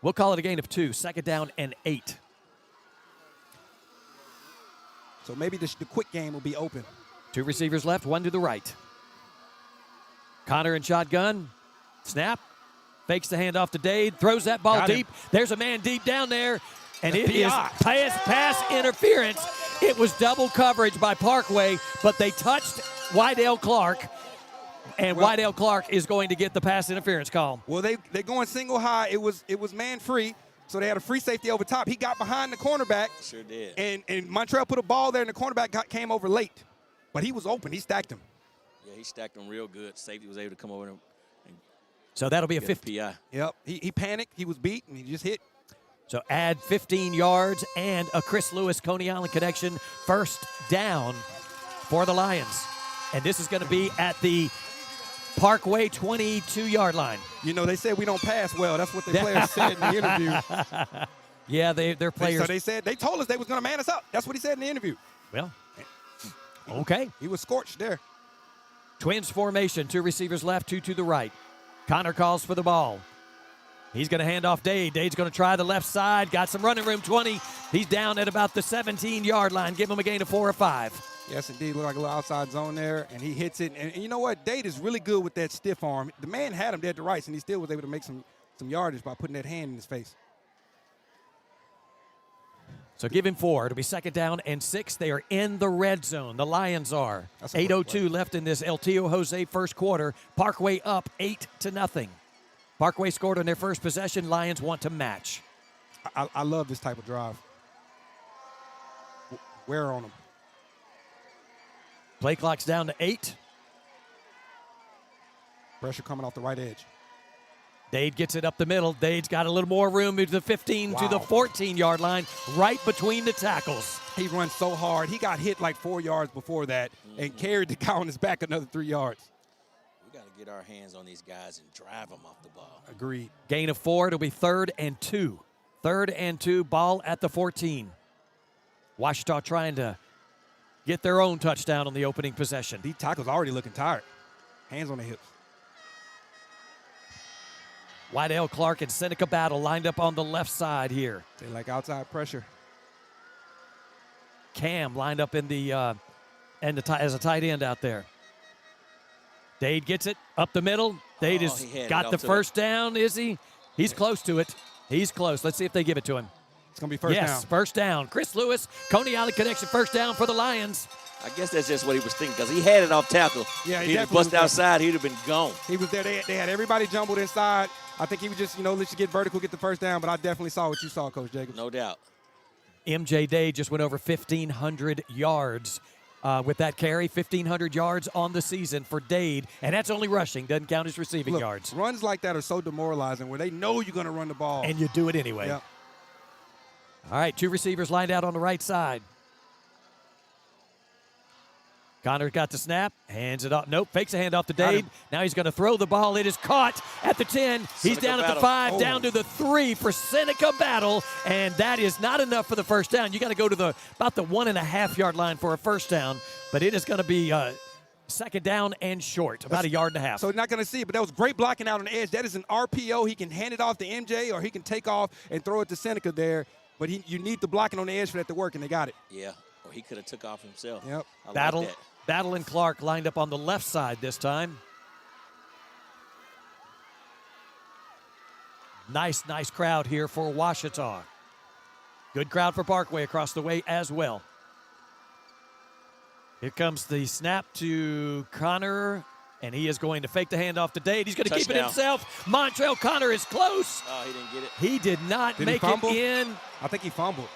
Speaker 1: We'll call it a gain of 2, 2nd down and 8.
Speaker 2: So maybe the quick game will be open.
Speaker 1: 2 receivers left, 1 to the right. Connor in shotgun. Snap. Fakes the handoff to Dade, throws that ball
Speaker 2: Got him.
Speaker 1: deep. There's a man deep down there, and it is
Speaker 2: PI.
Speaker 1: pass interference. It was double coverage by Parkway, but they touched Wydell Clark, and Wydell Clark is going to get the pass interference call.
Speaker 2: Well, they're going single high. It was man free, so they had a free safety over top. He got behind the cornerback.
Speaker 4: Sure did.
Speaker 2: And Montreal put a ball there, and the cornerback came over late. But he was open. He stacked him.
Speaker 4: Yeah, he stacked him real good. Safety was able to come over and
Speaker 1: So that'll be a
Speaker 4: get
Speaker 1: 50.
Speaker 4: PI.
Speaker 2: Yep. He panicked. He was beat, and he just hit.
Speaker 1: So add 15 yards and a Chris Lewis Coney Island connection. First down for the Lions. And this is going to be at the Parkway 22-yard line.
Speaker 2: You know, they said we don't pass well. That's what the players said in the interview.
Speaker 1: Yeah, their players.
Speaker 2: So they told us they was going to man us up. That's what he said in the interview.
Speaker 1: Well, okay.
Speaker 2: He was scorched there.
Speaker 1: Twins formation, 2 receivers left, 2 to the right. Connor calls for the ball. He's going to hand off Dade. Dade's going to try the left side. Got some running room, 20. He's down at about the 17-yard line. Give him a gain of 4 or 5.
Speaker 2: Yes, indeed. Looked like a little outside zone there, and he hits it. And you know what? Dade is really good with that stiff arm. The man had him dead to rights, and he still was able to make some yardage by putting that hand in his face.
Speaker 1: So give him 4. It'll be 2nd down and 6. They are in the red zone. The Lions are. 8:02 left in this LTO Jose first quarter. Parkway up 8-0. Parkway scored on their first possession. Lions want to match.
Speaker 2: I love this type of drive. Wear on them.
Speaker 1: Play clock's down to 8.
Speaker 2: Pressure coming off the right edge.
Speaker 1: Dade gets it up the middle. Dade's got a little more room to the 15 to the 14-yard line, right between the tackles.
Speaker 2: He runs so hard. He got hit like 4 yards before that and carried the guy on his back another 3 yards.
Speaker 4: We got to get our hands on these guys and drive them off the ball.
Speaker 2: Agreed.
Speaker 1: Gain of 4. It'll be 3rd and 2. 3rd and 2. Ball at the 14. Ouachita trying to get their own touchdown on the opening possession.
Speaker 2: These tackles already looking tired. Hands on the hips.
Speaker 1: Wydell Clark and Seneca Battle lined up on the left side here.
Speaker 2: They like outside pressure.
Speaker 1: Cam lined up in the as a tight end out there. Dade gets it up the middle. Dade has got the first down, is he? He's close to it. He's close. Let's see if they give it to him.
Speaker 2: It's going to be first down.
Speaker 1: Yes, first down. Chris Lewis, Coney Island connection, first down for the Lions.
Speaker 4: I guess that's just what he was thinking because he had it off tackle.
Speaker 2: Yeah,
Speaker 4: he'd have busted outside, he'd have been gone.
Speaker 2: He was there. They had everybody jumbled inside. I think he would just, let you get vertical, get the first down, but I definitely saw what you saw, Coach Jacobs.
Speaker 4: No doubt.
Speaker 1: MJ Dade just went over 1,500 yards with that carry, 1,500 yards on the season for Dade, and that's only rushing, doesn't count as receiving yards.
Speaker 2: Runs like that are so demoralizing where they know you're going to run the ball.
Speaker 1: And you do it anyway.
Speaker 2: Yep.
Speaker 1: All right, 2 receivers lined out on the right side. Connor got the snap, hands it off. Nope, fakes a handoff to Dade. Now he's going to throw the ball. It is caught at the 10. He's down at the 5, down to the 3 for Seneca Battle, and that is not enough for the first down. You got to go to about the 1.5-yard line for a first down, but it is going to be 2nd down and short, about 1.5 yards.
Speaker 2: So not going to see it, but that was great blocking out on the edge. That is an RPO. He can hand it off to MJ, or he can take off and throw it to Seneca there, but you need the blocking on the edge for that to work, and they got it.
Speaker 4: Yeah, or he could have took off himself.
Speaker 2: Yep.
Speaker 1: Battle and Clark lined up on the left side this time. Nice crowd here for Ouachita. Good crowd for Parkway across the way as well. Here comes the snap to Connor, and he is going to fake the handoff to Dade. He's going to keep it himself. Montreal Connor is close.
Speaker 4: Oh, he didn't get it.
Speaker 1: He did not make it in.
Speaker 2: I think he fumbled.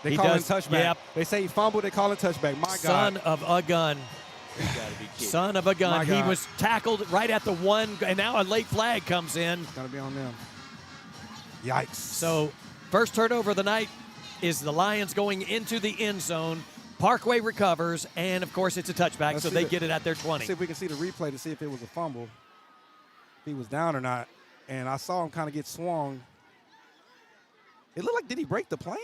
Speaker 2: They call him touchback.
Speaker 1: Yep.
Speaker 2: They say he fumbled. They call him touchback. My God.
Speaker 1: Son of a gun.
Speaker 4: You gotta be kidding.
Speaker 1: Son of a gun.
Speaker 2: My
Speaker 1: He
Speaker 2: God.
Speaker 1: was tackled right at the 1, and now a late flag comes in.
Speaker 2: It's got to be on them. Yikes.
Speaker 1: So first turnover of the night is the Lions going into the end zone. Parkway recovers, and, of course, it's a touchback, so they get it at their 20.
Speaker 2: Let's see if we can see the replay to see if it was a fumble, if he was down or not. And I saw him kind of get swung. It looked like, did he break the plane?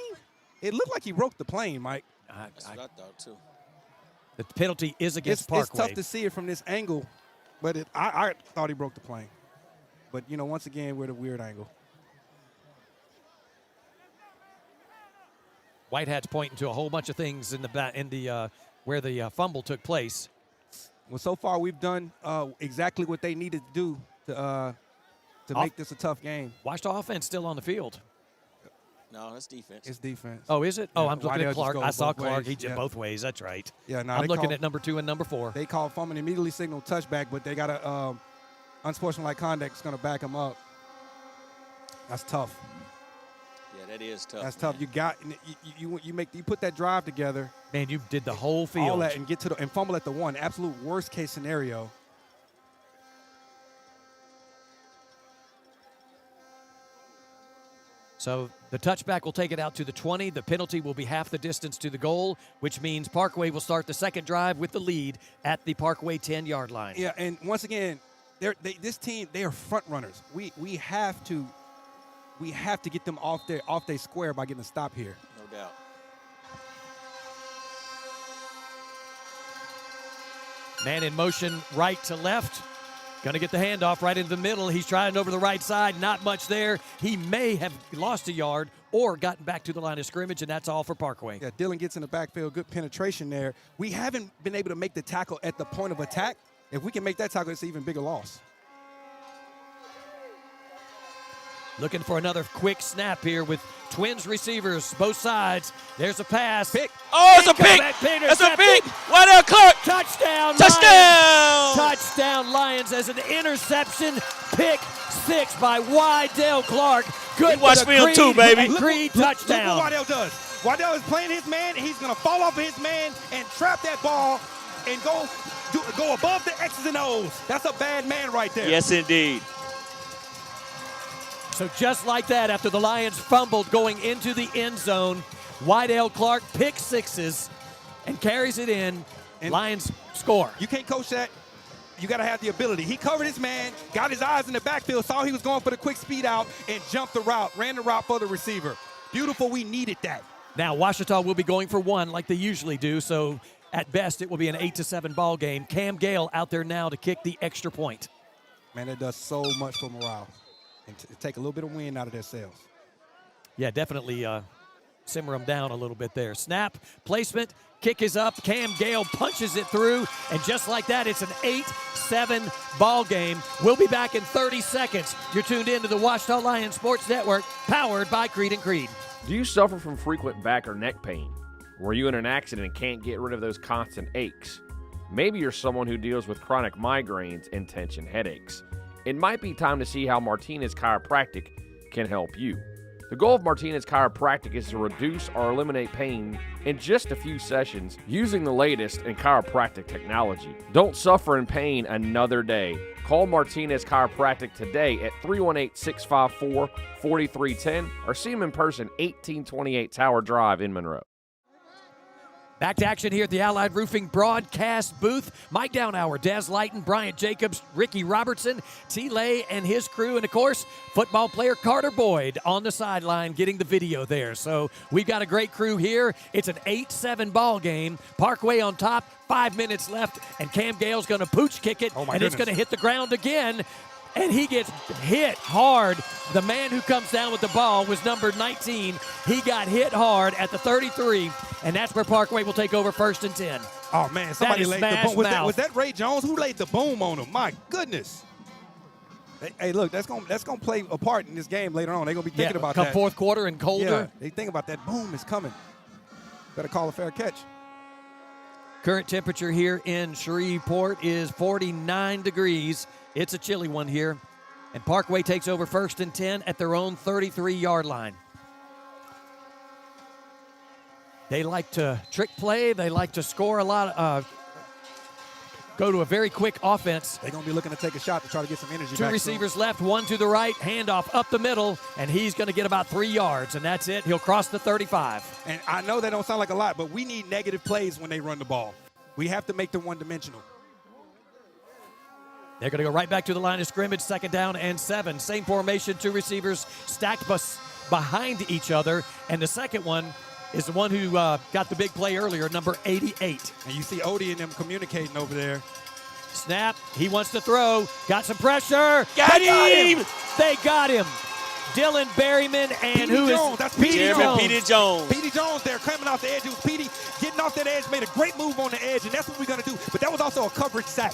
Speaker 2: It looked like he broke the plane, Mike.
Speaker 4: That's what I thought, too.
Speaker 1: The penalty is against Parkway.
Speaker 2: It's tough to see it from this angle, but I thought he broke the plane. But, once again, we're at a weird angle.
Speaker 1: Whitehat's pointing to a whole bunch of things in the where the fumble took place.
Speaker 2: Well, so far we've done exactly what they needed to do to to make this a tough game.
Speaker 1: Ouachita offense still on the field.
Speaker 4: No, that's defense.
Speaker 2: It's defense.
Speaker 1: Oh, is it?
Speaker 2: Yeah,
Speaker 1: Oh, I'm looking at Clark. I saw Clark.
Speaker 2: Ways.
Speaker 1: He did both ways. That's right.
Speaker 2: Yeah, no,
Speaker 1: I'm looking at number 2 and number 4.
Speaker 2: They called fumble and immediately signaled touchback, but they got a unsportsmanlike conduct that's going to back them up. That's tough.
Speaker 4: Yeah, that is tough.
Speaker 2: That's tough. You got you put that drive together.
Speaker 1: Man, you did the whole field.
Speaker 2: All that and get to and fumble at the 1. Absolute worst case scenario.
Speaker 1: So the touchback will take it out to the 20. The penalty will be half the distance to the goal, which means Parkway will start the second drive with the lead at the Parkway 10-yard line.
Speaker 2: Yeah, and once again, this team, they are front runners. We have to get them off their square by getting a stop here.
Speaker 4: No doubt.
Speaker 1: Man in motion right to left. Going to get the handoff right into the middle. He's trying over the right side. Not much there. He may have lost a yard or gotten back to the line of scrimmage, and that's all for Parkway.
Speaker 2: Yeah, Dylan gets in the backfield. Good penetration there. We haven't been able to make the tackle at the point of attack. If we can make that tackle, it's an even bigger loss.
Speaker 1: Looking for another quick snap here with Twins receivers, both sides. There's a pass.
Speaker 2: Pick.
Speaker 4: Oh, it's a pick. That's a pick. Whiteout Clark.
Speaker 1: Touchdown.
Speaker 4: Touchdown.
Speaker 1: Lions. Touchdown Lions as an interception. Pick 6 by Wydell Clark. Good.
Speaker 4: Watch film too, baby.
Speaker 1: Creed touchdown.
Speaker 2: Look what Wydell does. Wydell is playing his man, and he's going to fall off of his man and trap that ball and go above the X's and O's. That's a bad man right there.
Speaker 4: Yes, indeed.
Speaker 1: So just like that, after the Lions fumbled going into the end zone, Wydell Clark pick 6s and carries it in. And Lions score.
Speaker 2: You can't coach that. You got to have the ability. He covered his man, got his eyes in the backfield, saw he was going for the quick speed out, and jumped the route, ran the route for the receiver. Beautiful. We needed that.
Speaker 1: Now, Ouachita will be going for 1 like they usually do, so at best it will be an 8-7 ball game. Cam Gale out there now to kick the extra point.
Speaker 2: Man, it does so much for morale. And take a little bit of wind out of their sails.
Speaker 1: Yeah, definitely simmer them down a little bit there. Snap, placement, kick is up. Cam Gale punches it through, and just like that, it's an 8-7 ball game. We'll be back in 30 seconds. You're tuned in to the Ouachita Lions Sports Network, powered by Creed and Creed.
Speaker 12: Do you suffer from frequent back or neck pain? Were you in an accident and can't get rid of those constant aches? Maybe you're someone who deals with chronic migraines and tension headaches. It might be time to see how Martinez Chiropractic can help you. The goal of Martinez Chiropractic is to reduce or eliminate pain in just a few sessions using the latest in chiropractic technology. Don't suffer in pain another day. Call Martinez Chiropractic today at 318-654-4310 or see them in person, 1828 Tower Drive in Monroe.
Speaker 1: Back to action here at the Allied Roofing broadcast booth. Mike Downhour, Des Lighton, Bryant Jacobs, Ricky Robertson, T-Lay and his crew, and of course, football player Carter Boyd on the sideline getting the video there. So we've got a great crew here. It's an 8-7 ball game. Parkway on top, 5 minutes left, and Cam Gale's going to pooch kick it, and it's going to hit the ground again. And he gets hit hard. The man who comes down with the ball was number 19. He got hit hard at the 33, and that's where Parkway will take over 1st and 10.
Speaker 2: Oh, man, somebody laid the boom. Was that Ray Jones? Who laid the boom on him? My goodness. Hey, look, that's gonna play a part in this game later on. They're going to be thinking about that.
Speaker 1: Come fourth quarter and colder.
Speaker 2: Yeah, they think about that. Boom is coming. Better call a fair catch.
Speaker 1: Current temperature here in Shreveport is 49 degrees. It's a chilly one here. And Parkway takes over 1st and 10 at their own 33-yard line. They like to trick play. They like to score a lot. Go to a very quick offense.
Speaker 2: They're going to be looking to take a shot to try to get some energy back.
Speaker 1: 2 receivers left, 1 to the right, handoff up the middle, and he's going to get about 3 yards, and that's it. He'll cross the 35.
Speaker 2: And I know that don't sound like a lot, but we need negative plays when they run the ball. We have to make them one-dimensional.
Speaker 1: They're going to go right back to the line of scrimmage, 2nd down and 7. Same formation, 2 receivers stacked behind each other, and the second one is the one who got the big play earlier, number 88.
Speaker 2: And you see Odie and them communicating over there.
Speaker 1: Snap. He wants to throw. Got some pressure.
Speaker 4: Got him.
Speaker 1: They got him. Dylan Berryman and
Speaker 2: Petey Jones. That's Petey Jones.
Speaker 4: Petey Jones.
Speaker 2: Petey Jones there coming off the edge. It was Petey. getting off that edge, made a great move on the edge, and that's what we're going to do. But that was also a coverage sack.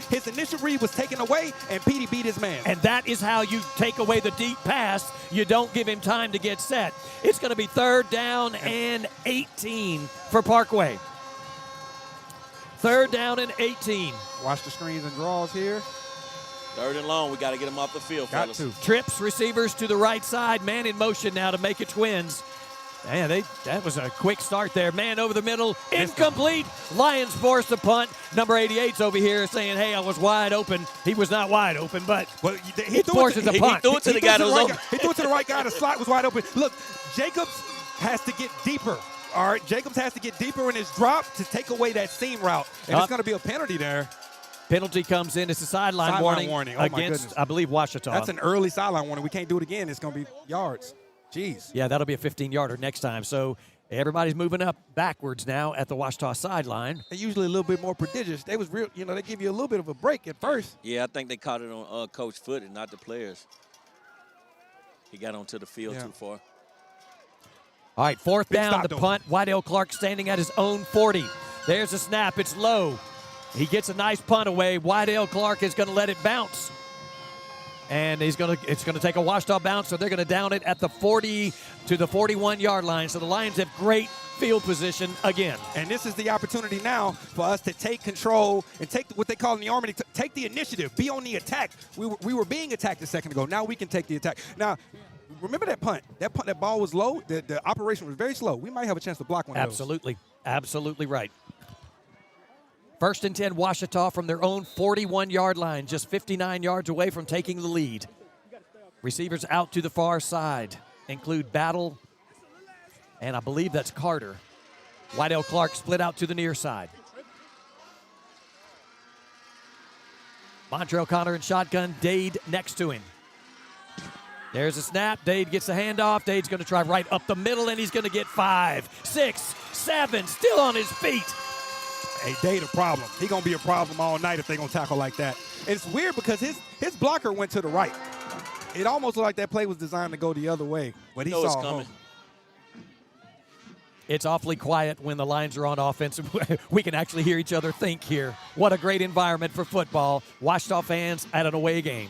Speaker 2: His initial read was taken away, and Petey beat his man.
Speaker 1: And that is how you take away the deep pass. You don't give him time to get set. It's going to be 3rd down and 18 for Parkway. 3rd down and 18.
Speaker 2: Watch the screens and draws here.
Speaker 4: 3rd and long. We got to get him off the field,
Speaker 2: Got
Speaker 4: fellas.
Speaker 2: to.
Speaker 1: Trips receivers to the right side. Man in motion now to make it Twins. Man, that was a quick start there. Man over the middle. Incomplete. Lions force the punt. Number 88's over here saying, hey, I was wide open. He was not wide open, but he forces a punt.
Speaker 4: He threw it to the guy that was open.
Speaker 2: He threw it to the right guy. The slot was wide open. Look, Jacobs has to get deeper. All right, Jacobs has to get deeper in his drop to take away that seam route. And it's going to be a penalty there.
Speaker 1: Penalty comes in. It's a sideline warning
Speaker 2: Oh,
Speaker 1: against, I believe, Ouachita.
Speaker 2: That's an early sideline warning. We can't do it again. It's going to be yards. Jeez.
Speaker 1: Yeah, that'll be a 15-yarder next time. So everybody's moving up backwards now at the Ouachita sideline.
Speaker 2: They're usually a little bit more prodigious. They was real, they give you a little bit of a break at first.
Speaker 4: Yeah, I think they caught it on Coach's foot and not the players. He got onto the field too far.
Speaker 1: All right, 4th down, the
Speaker 2: though.
Speaker 1: punt. Wydell Clark standing at his own 40. There's a snap. It's low. He gets a nice punt away. Wydell Clark is going to let it bounce. And it's going to take a Ouachita bounce, so they're going to down it at the 40 to the 41-yard line. So the Lions have great field position again.
Speaker 2: And this is the opportunity now for us to take control and take what they call in the Army, take the initiative, be on the attack. We were being attacked a second ago. Now we can take the attack. Now, remember that punt. That ball was low. The operation was very slow. We might have a chance to block one of those.
Speaker 1: Absolutely. Absolutely right. 1st and 10, Ouachita from their own 41-yard line, just 59 yards away from taking the lead. Receivers out to the far side include Battle, and I believe that's Carter. Wydell Clark split out to the near side. Montrell Connor in shotgun, Dade next to him. There's a snap. Dade gets the handoff. Dade's going to try right up the middle, and he's going to get 5, 6, 7, still on his feet.
Speaker 2: Hey, Dade a problem. He's going to be a problem all night if they're going to tackle like that. It's weird because his blocker went to the right. It almost looked like that play was designed to go the other way, but he saw
Speaker 4: it's
Speaker 2: it
Speaker 4: coming.
Speaker 2: home.
Speaker 1: It's awfully quiet when the Lions are on offense. We can actually hear each other think here. What a great environment for football. Ouachita fans at an away game.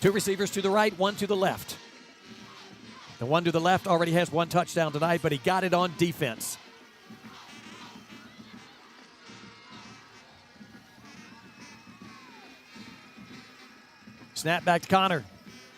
Speaker 1: 2 receivers to the right, 1 to the left. The one to the left already has 1 touchdown tonight, but he got it on defense. Snap back to Connor.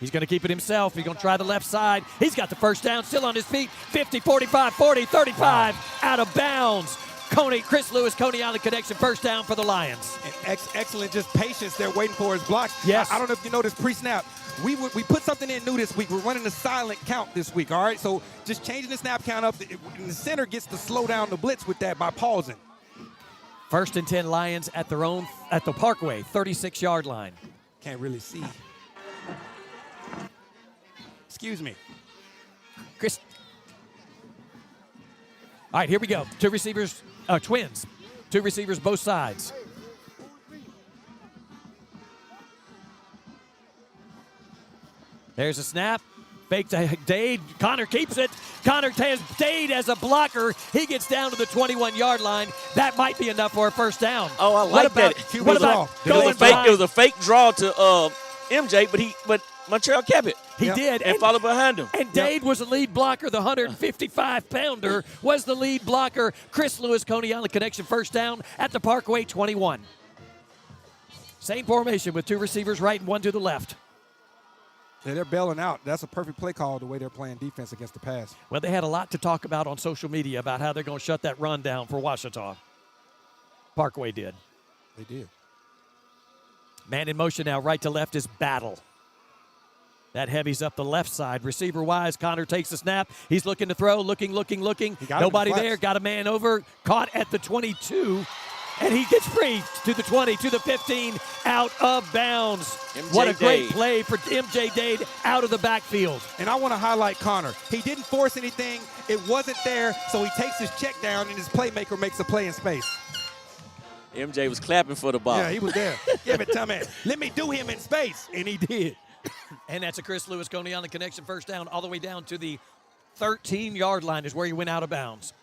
Speaker 1: He's going to keep it himself. He's going to try the left side. He's got the first down, still on his feet. 50, 45, 40, 35, out of bounds. Chris Lewis, Coney Island connection, first down for the Lions.
Speaker 2: And excellent just patience there waiting for his blocks.
Speaker 1: Yes.
Speaker 2: I don't know if you noticed pre-snap. We put something in new this week. We're running a silent count this week, all right? So just changing the snap count up. And the center gets to slow down the blitz with that by pausing.
Speaker 1: 1st and 10 Lions at the Parkway, 36-yard line.
Speaker 2: Can't really see. Excuse me.
Speaker 1: Chris. All right, here we go. 2 receivers, Twins. 2 receivers both sides. There's a snap. Fake to Dade. Connor keeps it. Connor has Dade as a blocker. He gets down to the 21-yard line. That might be enough for a first down.
Speaker 4: Oh, I like that.
Speaker 1: What about going
Speaker 4: it was a fake draw to MJ, but Montreal kept it.
Speaker 1: He did.
Speaker 4: And followed behind him.
Speaker 1: And Dade was the lead blocker. The 155-pounder was the lead blocker. Chris Lewis, Coney Island connection, first down at the Parkway 21. Same formation with 2 receivers right and 1 to the left.
Speaker 2: Yeah, they're bailing out. That's a perfect play call the way they're playing defense against the pass.
Speaker 1: Well, they had a lot to talk about on social media about how they're going to shut that run down for Ouachita. Parkway did.
Speaker 2: They did.
Speaker 1: Man in motion now, right to left is Battle. That heavy's up the left side. Receiver-wise, Connor takes the snap. He's looking to throw, looking. Nobody there. Got a man over. Caught at the 22. And he gets free to the 20, to the 15, out of bounds. What a great play for MJ Dade out of the backfield.
Speaker 2: And I want to highlight Connor. He didn't force anything. It wasn't there, so he takes his check down, and his playmaker makes a play in space.
Speaker 4: MJ was clapping for the ball.
Speaker 2: Yeah, he was there. Give it to me. Let me do him in space. And he did.
Speaker 1: And that's a Chris Lewis, Coney Island connection, first down all the way down to the 13-yard line is where he went out of bounds.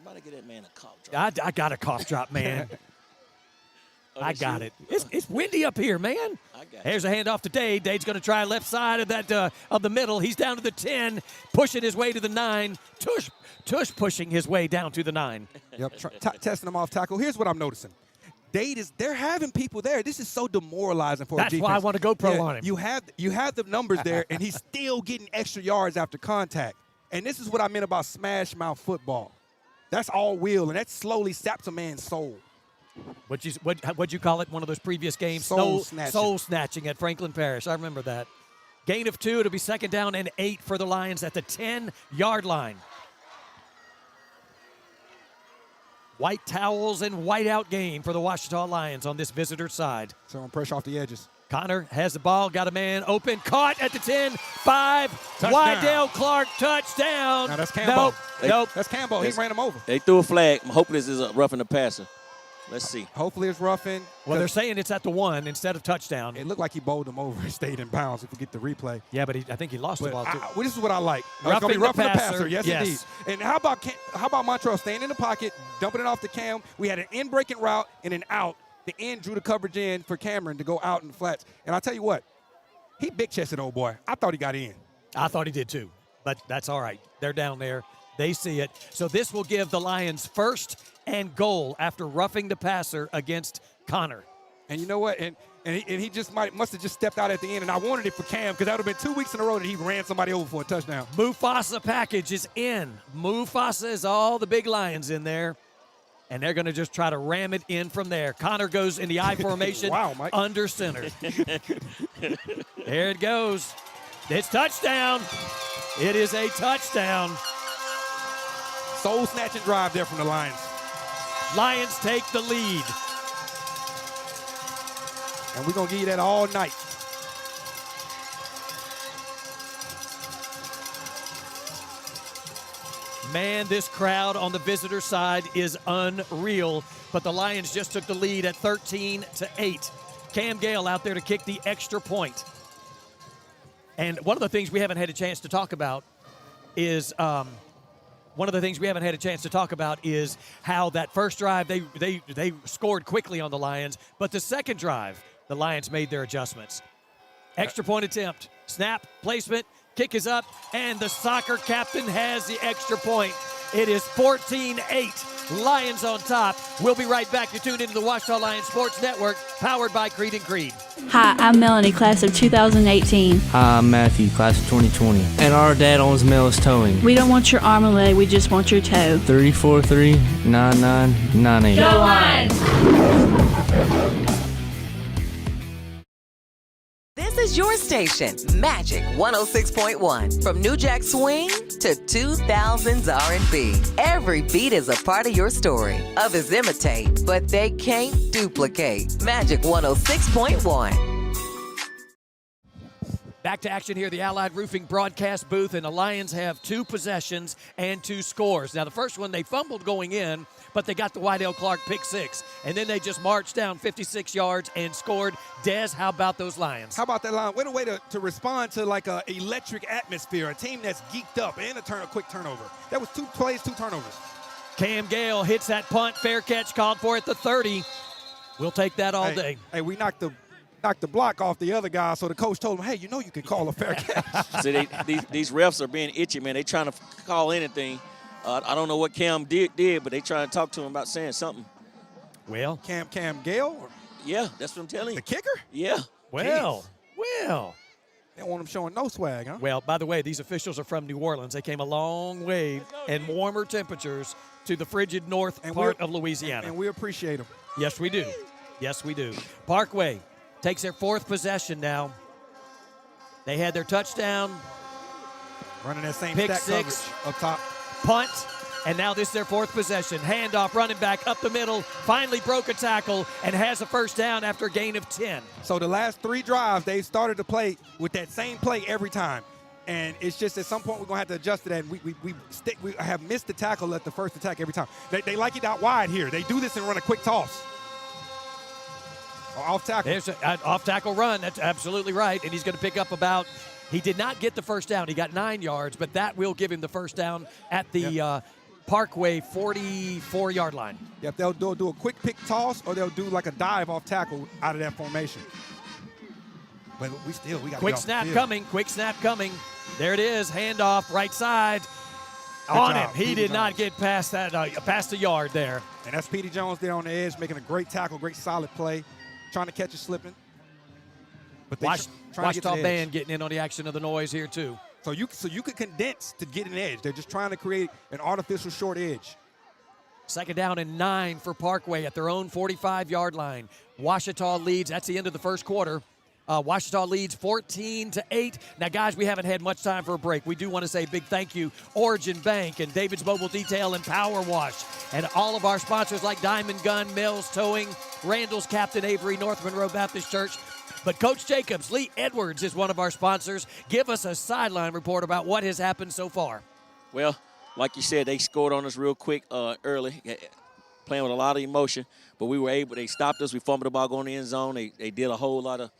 Speaker 4: Somebody get that man a cough drop.
Speaker 1: I got a cough drop, man. I got
Speaker 4: you?
Speaker 1: it. It's windy up here, man.
Speaker 4: I got
Speaker 1: Here's a handoff to Dade. Dade's going to try left side of that of the middle. He's down to the 10, pushing his way to the 9. Tush pushing his way down to the 9.
Speaker 2: Yep, testing them off tackle. Here's what I'm noticing. They're having people there. This is so demoralizing for a defense.
Speaker 1: That's why I want to go pro on him.
Speaker 2: You have the numbers there, and he's still getting extra yards after contact. And this is what I meant about smash mouth football. That's all will, and that slowly saps a man's soul.
Speaker 1: What'd you call it? One of those previous games?
Speaker 2: Soul
Speaker 1: snatching at Franklin Parish. I remember that. Gain of 2. It'll be 2nd down and 8 for the Lions at the 10-yard line. White towels and whiteout game for the Ouachita Lions on this visitor side.
Speaker 2: Throwing pressure off the edges.
Speaker 1: Connor has the ball, got a man open, caught at the 10, 5. Wydell Clark, touchdown.
Speaker 2: Now that's Campbell.
Speaker 1: Nope.
Speaker 2: That's Campbell. He ran him over.
Speaker 4: They threw a flag. I'm hoping this is a roughing the passer. Let's see.
Speaker 2: Hopefully it's roughing.
Speaker 1: Well, they're saying it's at the 1 instead of touchdown.
Speaker 2: It looked like he bowled him over and stayed in bounds if we get the replay.
Speaker 1: Yeah, but I think he lost the ball, too.
Speaker 2: Well, this is what I like. It's going to be roughing the passer. Yes, indeed. And how about Montrell staying in the pocket, dumping it off to Cam? We had an in-breaking route and an out. The end drew the coverage in for Cameron to go out in the flats. And I'll tell you what, he big-chested, old boy. I thought he got in.
Speaker 1: I thought he did, too. But that's all right. They're down there. They see it. So this will give the Lions 1st and goal after roughing the passer against Connor.
Speaker 2: And you know what? And he just must have just stepped out at the end. And I wanted it for Cam because that would have been 2 weeks in a row that he ran somebody over for a touchdown.
Speaker 1: Mufasa package is in. Mufasa is all the big Lions in there. And they're going to just try to ram it in from there. Connor goes in the I formation.
Speaker 2: Wow, Mike.
Speaker 1: Under center. There it goes. It's touchdown. It is a touchdown.
Speaker 2: Soul snatching drive there from the Lions.
Speaker 1: Lions take the lead.
Speaker 2: And we're going to give you that all night.
Speaker 1: Man, this crowd on the visitor side is unreal. But the Lions just took the lead at 13-8. Cam Gale out there to kick the extra point. And one of the things we haven't had a chance to talk about is how that first drive, they scored quickly on the Lions. But the second drive, the Lions made their adjustments. Extra point attempt, snap, placement, kick is up, and the soccer captain has the extra point. It is 14-8, Lions on top. We'll be right back. You're tuned into the Ouachita Lions Sports Network, powered by Creed and Creed.
Speaker 18: Hi, I'm Melanie, class of 2018.
Speaker 19: Hi, I'm Matthew, class of 2020. And our dad owns Mel's Towing.
Speaker 18: We don't want your arm and leg, we just want your toe.
Speaker 19: 343-9998.
Speaker 18: Go Lions!
Speaker 8: This is your station, Magic 106.1. From New Jack Swing to 2000s R&B. Every beat is a part of your story. Others imitate, but they can't duplicate. Magic 106.1.
Speaker 1: Back to action here, the Allied Roofing broadcast booth, and the Lions have 2 possessions and 2 scores. Now, the first one, they fumbled going in, but they got the Wydell Clark pick 6. And then they just marched down 56 yards and scored. Dez, how about those Lions?
Speaker 2: How about that line? What a way to respond to like an electric atmosphere, a team that's geeked up, and a quick turnover. That was 2 plays, 2 turnovers.
Speaker 1: Cam Gale hits that punt, fair catch called for at the 30. We'll take that all day.
Speaker 2: Hey, we knocked the block off the other guy, so the coach told him, hey, you know you can call a fair catch.
Speaker 4: See, these refs are being itchy, man. They trying to call anything. I don't know what Cam did, but they trying to talk to him about saying something.
Speaker 1: Well,
Speaker 2: Cam Gale?
Speaker 4: Yeah, that's what I'm telling you.
Speaker 2: The kicker?
Speaker 4: Yeah.
Speaker 1: Well.
Speaker 2: They don't want him showing no swag, huh?
Speaker 1: Well, by the way, these officials are from New Orleans. They came a long way in warmer temperatures to the frigid north part of Louisiana.
Speaker 2: And we appreciate them.
Speaker 1: Yes, we do. Yes, we do. Parkway takes their 4th possession now. They had their touchdown.
Speaker 2: Running that same
Speaker 1: pick
Speaker 2: stack
Speaker 1: 6
Speaker 2: coverage up top.
Speaker 1: Punt, and now this is their 4th possession. Handoff, running back up the middle, finally broke a tackle and has a first down after a gain of 10.
Speaker 2: So the last 3 drives, they started to play with that same play every time. And it's just at some point we're going to have to adjust to that. And we have missed the tackle at the first attack every time. They like it out wide here. They do this and run a quick toss. Off tackle.
Speaker 1: There's an off tackle run. That's absolutely right. And he's going to pick up about – he did not get the first down. He got 9 yards, but that will give him the first down at the Parkway 44-yard line.
Speaker 2: Yep, they'll do a quick pick toss, or they'll do like a dive off tackle out of that formation. But we got
Speaker 1: quick snap coming. Quick snap coming. There it is. Handoff right side. On him. He did not get past that past the yard there.
Speaker 2: And that's Petey Jones there on the edge, making a great tackle, great solid play, trying to catch it slipping. But
Speaker 1: Ouachita band getting in on the action of the noise here too.
Speaker 2: So you could condense to get an edge. They're just trying to create an artificial short edge.
Speaker 1: 2nd down and 9 for Parkway at their own 45-yard line. Ouachita leads. That's the end of the first quarter. Ouachita leads 14-8. Now, guys, we haven't had much time for a break. We do want to say a big thank you, Origin Bank and David's Mobile Detail and Power Wash, and all of our sponsors like Diamond Gun, Mills Towing, Randall's, Captain Avery, North Monroe Baptist Church. But Coach Jacobs, Lee Edwards is one of our sponsors. Give us a sideline report about what has happened so far.
Speaker 4: Well, like you said, they scored on us real quick early, playing with a lot of emotion. But they stopped us. We fumbled the ball going in the end zone. They did a whole lot of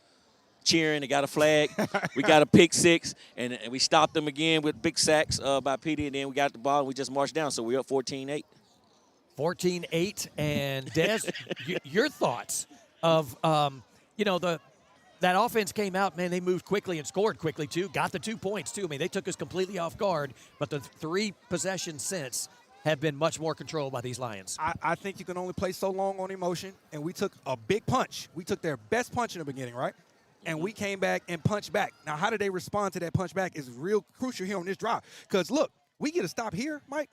Speaker 4: cheering. They got a flag. We got a pick six, and we stopped them again with big sacks by Petey, and then we got the ball, and we just marched down. So we're up 14-8.
Speaker 1: 14-8. And, Des, your thoughts of, that offense came out, man, they moved quickly and scored quickly, too. Got the 2 points, too. I mean, they took us completely off guard, but the 3 possessions since have been much more controlled by these Lions.
Speaker 2: I think you can only play so long on emotion, and we took a big punch. We took their best punch in the beginning, right? And we came back and punched back. Now, how did they respond to that punch back is real crucial here on this drive. Because, look, we get a stop here, Mike.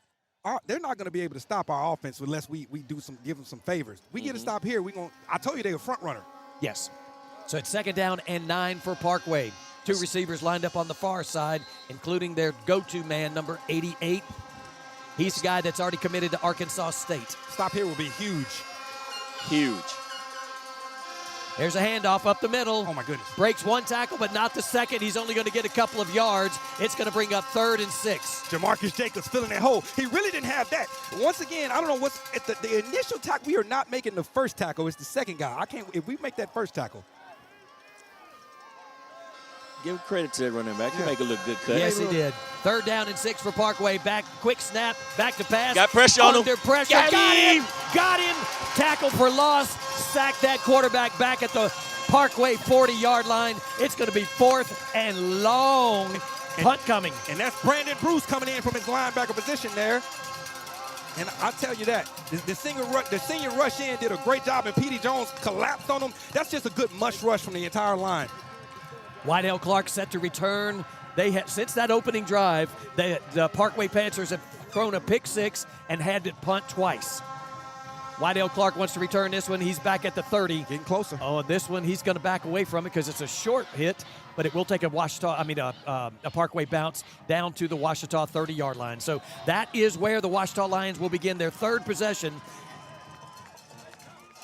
Speaker 2: They're not going to be able to stop our offense unless we give them some favors. We get a stop here. I told you they were front runner.
Speaker 1: Yes. So it's 2nd down and 9 for Parkway. 2 receivers lined up on the far side, including their go-to man, number 88. He's the guy that's already committed to Arkansas State.
Speaker 2: Stop here will be huge.
Speaker 4: Huge.
Speaker 1: There's a handoff up the middle.
Speaker 2: Oh, my goodness.
Speaker 1: Breaks 1 tackle, but not the second. He's only going to get a couple of yards. It's going to bring up 3rd and 6.
Speaker 2: Jamarcus Jacobs filling that hole. He really didn't have that. Once again, I don't know what's at the initial tackle. We are not making the first tackle. It's the second guy. If we make that first tackle.
Speaker 4: Give credit to that running back. He make a look good cut.
Speaker 1: Yes, he did. 3rd down and 6 for Parkway. Back, quick snap, back to pass.
Speaker 4: Got pressure on him.
Speaker 1: Under pressure. Got him. Tackle for loss. Sacked that quarterback back at the Parkway 40-yard line. It's going to be 4th and long. Punt coming.
Speaker 2: And that's Brandon Bruce coming in from his linebacker position there. And I'll tell you that. The senior rush in did a great job, and Petey Jones collapsed on him. That's just a good mush rush from the entire line.
Speaker 1: Wydell Clark set to return. Since that opening drive, the Parkway Panthers have thrown a pick 6 and had to punt twice. Wydell Clark wants to return this one. He's back at the 30.
Speaker 2: Getting closer.
Speaker 1: Oh, this one he's going to back away from it because it's a short hit, but it will take a Parkway bounce down to the Ouachita 30-yard line. So that is where the Ouachita Lions will begin their 3rd possession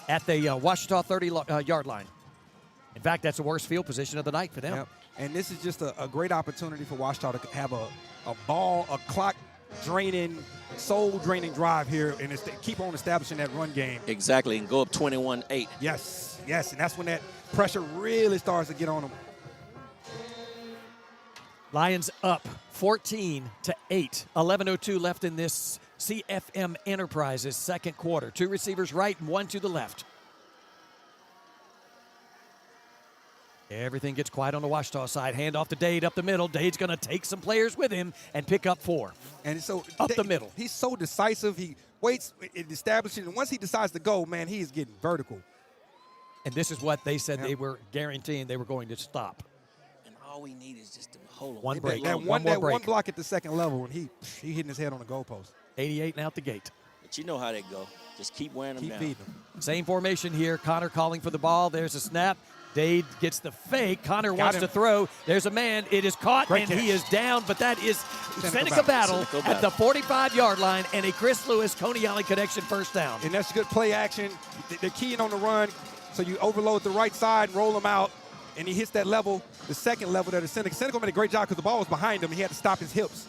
Speaker 1: at the Ouachita 30-yard line. In fact, that's the worst field position of the night for them.
Speaker 2: Yep. And this is just a great opportunity for Ouachita to have a clock-draining, soul-draining drive here and keep on establishing that run game.
Speaker 4: Exactly, and go up 21-8.
Speaker 2: Yes, and that's when that pressure really starts to get on them.
Speaker 1: Lions up 14-8. 11:02 left in this CFM Enterprises 2nd quarter. 2 receivers right and 1 to the left. Everything gets quiet on the Ouachita side. Hand off to Dade up the middle. Dade's going to take some players with him and pick up 4.
Speaker 2: And so
Speaker 1: up the middle.
Speaker 2: He's so decisive. He waits, it establishes, and once he decides to go, man, he is getting vertical.
Speaker 1: And this is what they said they were guaranteeing they were going to stop.
Speaker 4: And all we need is just to hold on.
Speaker 1: One break.
Speaker 2: One block at the second level, and he hitting his head on the goalpost.
Speaker 1: 88 and out the gate.
Speaker 4: But you know how they go. Just keep wearing them down.
Speaker 2: Keep feeding them.
Speaker 1: Same formation here. Connor calling for the ball. There's a snap. Dade gets the fake. Connor wants to throw. There's a man. It is caught, and he is down, but that is Seneca Battle at the 45-yard line, and a Chris Lewis Coney Island connection 1st down.
Speaker 2: And that's good play action. They're keying on the run, so you overload the right side and roll him out, and he hits that level, the 2nd level there to Seneca. Seneca made a great job because the ball was behind him. He had to stop his hips.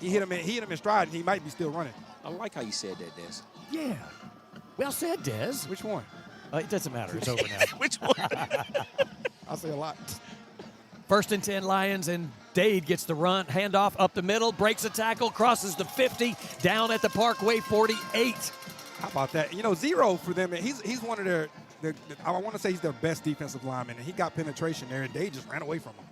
Speaker 2: He hit him in stride, and he might be still running.
Speaker 4: I like how you said that, Des.
Speaker 1: Yeah. Well said, Des.
Speaker 2: Which one?
Speaker 1: It doesn't matter. It's over now.
Speaker 4: Which one?
Speaker 2: I'll say a lot.
Speaker 1: 1st and 10 Lions, and Dade gets the run, handoff up the middle, breaks a tackle, crosses the 50, down at the Parkway 48.
Speaker 2: How about that? You know, 0 for them. He's one of their I want to say he's their best defensive lineman, and he got penetration there, and Dade just ran away from him.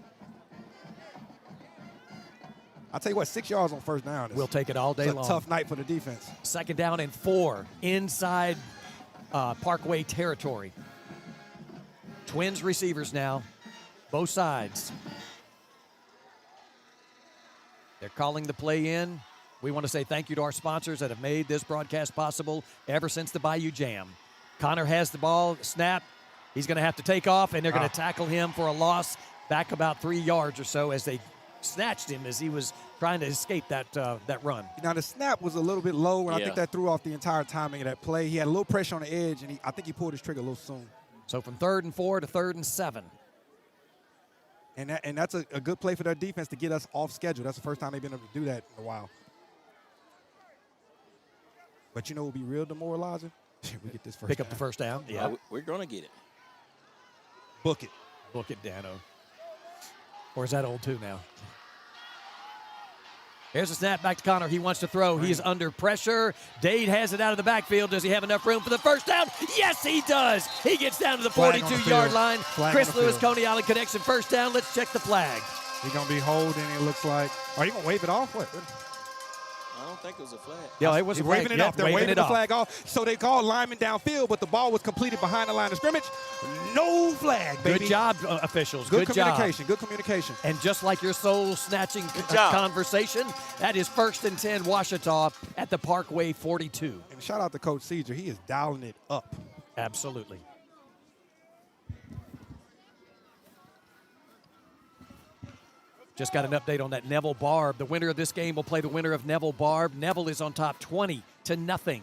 Speaker 2: I'll tell you what, 6 yards on first down.
Speaker 1: We'll take it all day long.
Speaker 2: It's a tough night for the defense.
Speaker 1: 2nd down and 4 inside Parkway territory. Twins receivers now, both sides. They're calling the play in. We want to say thank you to our sponsors that have made this broadcast possible ever since the Bayou Jam. Connor has the ball, snap. He's going to have to take off, and they're going to tackle him for a loss back about 3 yards or so as they snatched him as he was trying to escape that run.
Speaker 2: Now, the snap was a little bit low, and I think that threw off the entire timing of that play. He had a little pressure on the edge, and I think he pulled his trigger a little soon.
Speaker 1: So from 3rd and 4 to 3rd and 7.
Speaker 2: And that's a good play for their defense to get us off schedule. That's the first time they've been able to do that in a while. But you know what would be real demoralizing? We get this first
Speaker 1: Pick up the first down. Yeah.
Speaker 4: We're going to get it.
Speaker 2: Book it.
Speaker 1: Book it, Dano. Or is that old too now? Here's a snap back to Connor. He wants to throw. He is under pressure. Dade has it out of the backfield. Does he have enough room for the first down? Yes, he does. He gets down to the 42-yard line. Chris Lewis, Coney Island connection, first down. Let's check the flag.
Speaker 2: He's going to be holding, it looks like. Are you going to wave it off? What?
Speaker 4: I don't think it was a flag.
Speaker 1: Yeah, it was a
Speaker 2: waving it off. They're waving the flag off. So they called lineman downfield, but the ball was completed behind the line of scrimmage. No flag, baby.
Speaker 1: Good job, officials.
Speaker 2: Good
Speaker 1: communication.
Speaker 2: Job. Good communication.
Speaker 1: And just like your soul-snatching conversation, that is 1st and 10 Ouachita at the Parkway 42.
Speaker 2: And shout out to Coach Seeger. He is dialing it up.
Speaker 1: Absolutely. Just got an update on that Neville Barb. The winner of this game will play the winner of Neville Barb. Neville is on top 20-0.